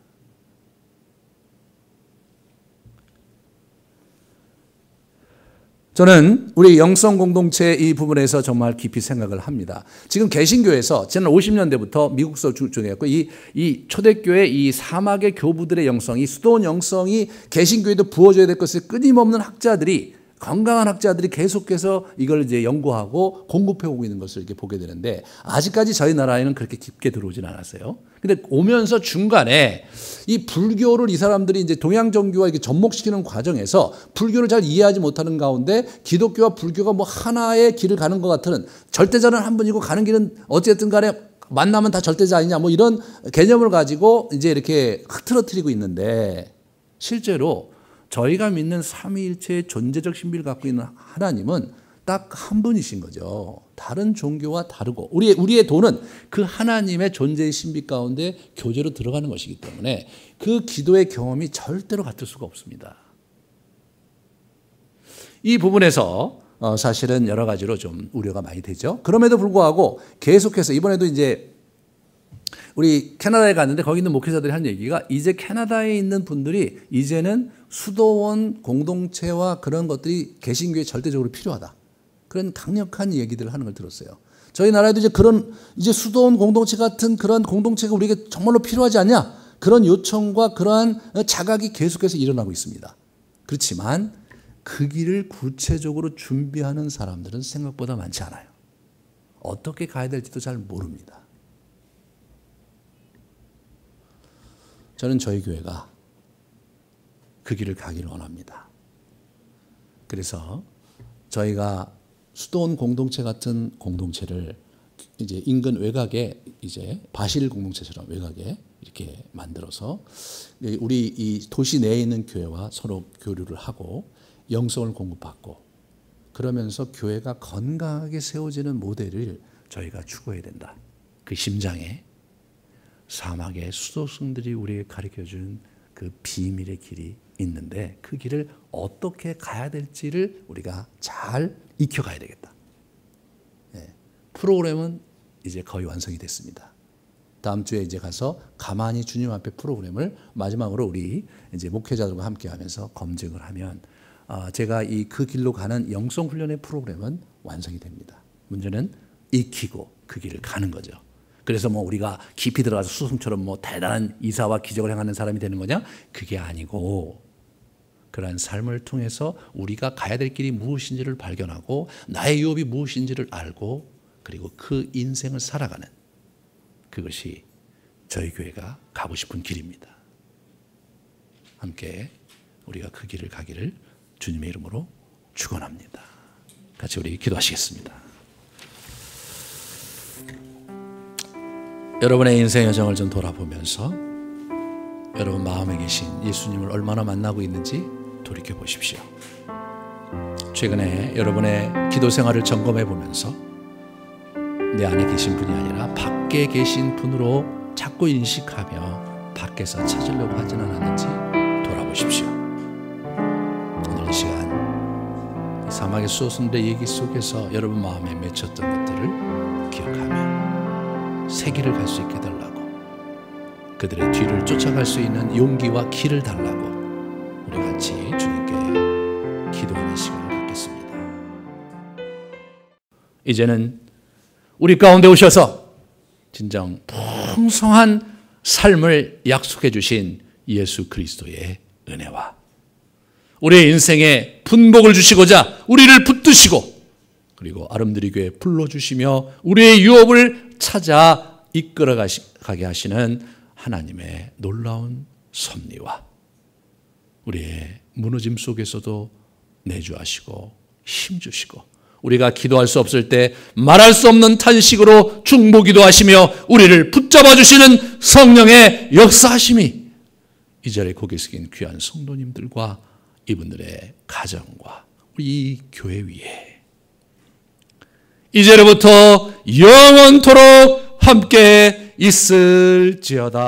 저는 우리 영성 공동체 이 부분에서 정말 깊이 생각을 합니다. 지금 개신교에서 지난 50년대부터 미국서 중요했고 이 초대교회 이 사막의 교부들의 영성이 수도원 영성이 개신교에도 부어져야 될 것을 끊임없는 학자들이 건강한 학자들이 계속해서 이걸 이제 연구하고 공급해 오고 있는 것을 이렇게 보게 되는데 아직까지 저희 나라에는 그렇게 깊게 들어오진 않았어요. 근데 오면서 중간에 이 불교를 이 사람들이 이제 동양 종교와 이렇게 접목시키는 과정에서 불교를 잘 이해하지 못하는 가운데 기독교와 불교가 뭐 하나의 길을 가는 것 같은 절대자는 한 분이고 가는 길은 어쨌든 간에 만나면 다 절대자 아니냐 뭐 이런 개념을 가지고 이제 이렇게 흐트러뜨리고 있는데 실제로 저희가 믿는 삼위일체의 존재적 신비를 갖고 있는 하나님은 딱 한 분이신 거죠. 다른 종교와 다르고 우리의 도는 그 하나님의 존재의 신비 가운데 교제로 들어가는 것이기 때문에 그 기도의 경험이 절대로 같을 수가 없습니다. 이 부분에서 사실은 여러 가지로 좀 우려가 많이 되죠. 그럼에도 불구하고 계속해서 이번에도 이제 우리 캐나다에 갔는데 거기 있는 목회자들이 한 얘기가 이제 캐나다에 있는 분들이 이제는 수도원 공동체와 그런 것들이 개신교에 절대적으로 필요하다. 그런 강력한 얘기들을 하는 걸 들었어요. 저희 나라에도 이제 수도원 공동체 같은 그런 공동체가 우리에게 정말로 필요하지 않냐? 그런 요청과 그러한 자각이 계속해서 일어나고 있습니다. 그렇지만 그 길을 구체적으로 준비하는 사람들은 생각보다 많지 않아요. 어떻게 가야 될지도 잘 모릅니다. 저는 저희 교회가 그 길을 가기를 원합니다. 그래서 저희가 수도원 공동체 같은 공동체를 이제 인근 외곽에 이제 바실 공동체처럼 외곽에 이렇게 만들어서 우리 이 도시 내에 있는 교회와 서로 교류를 하고 영성을 공급받고 그러면서 교회가 건강하게 세워지는 모델을 저희가 추구해야 된다. 그 심장에 사막의 수도승들이 우리에게 가르쳐준 그 비밀의 길이 있는데 그 길을 어떻게 가야 될지를 우리가 잘 익혀가야 되겠다. 프로그램은 이제 거의 완성이 됐습니다. 다음 주에 이제 가서 가만히 주님 앞에 프로그램을 마지막으로 우리 이제 목회자들과 함께 하면서 검증을 하면 제가 그 길로 가는 영성 훈련의 프로그램은 완성이 됩니다. 문제는 익히고 그 길을 가는 거죠. 그래서 뭐 우리가 깊이 들어가서 수승처럼 뭐 대단한 이사와 기적을 행하는 사람이 되는 거냐? 그게 아니고 그러한 삶을 통해서 우리가 가야 될 길이 무엇인지를 발견하고 나의 유업이 무엇인지를 알고 그리고 그 인생을 살아가는 그것이 저희 교회가 가고 싶은 길입니다. 함께 우리가 그 길을 가기를 주님의 이름으로 축원합니다. 같이 우리 기도하시겠습니다. 여러분의 인생 여정을 좀 돌아보면서 여러분 마음에 계신 예수님을 얼마나 만나고 있는지 돌이켜 보십시오. 최근에 여러분의 기도 생활을 점검해 보면서 내 안에 계신 분이 아니라 밖에 계신 분으로 자꾸 인식하며 밖에서 찾으려고 하지는 않았는지 돌아보십시오. 오늘 이 시간 사막의 수호승들의 얘기 속에서 여러분 마음에 맺혔던 것들을 기억하며 새 길을 갈 수 있게 해달라고 그들의 뒤를 쫓아갈 수 있는 용기와 길을 달라고 우리 같이 주님께 기도하는 시간을 갖겠습니다. 이제는 우리 가운데 오셔서 진정 풍성한 삶을 약속해 주신 예수 그리스도의 은혜와 우리의 인생에 분복을 주시고자 우리를 붙드시고 그리고 아름드리 교회에 불러주시며 우리의 유업을 찾아 이끌어가게 하시는 하나님의 놀라운 섭리와 우리의 무너짐 속에서도 내주하시고 힘주시고 우리가 기도할 수 없을 때 말할 수 없는 탄식으로 중보기도 하시며 우리를 붙잡아 주시는 성령의 역사하심이 이 자리에 고개 숙인 귀한 성도님들과 이분들의 가정과 우리 교회 위에 이제로부터 영원토록 함께 있을지어다.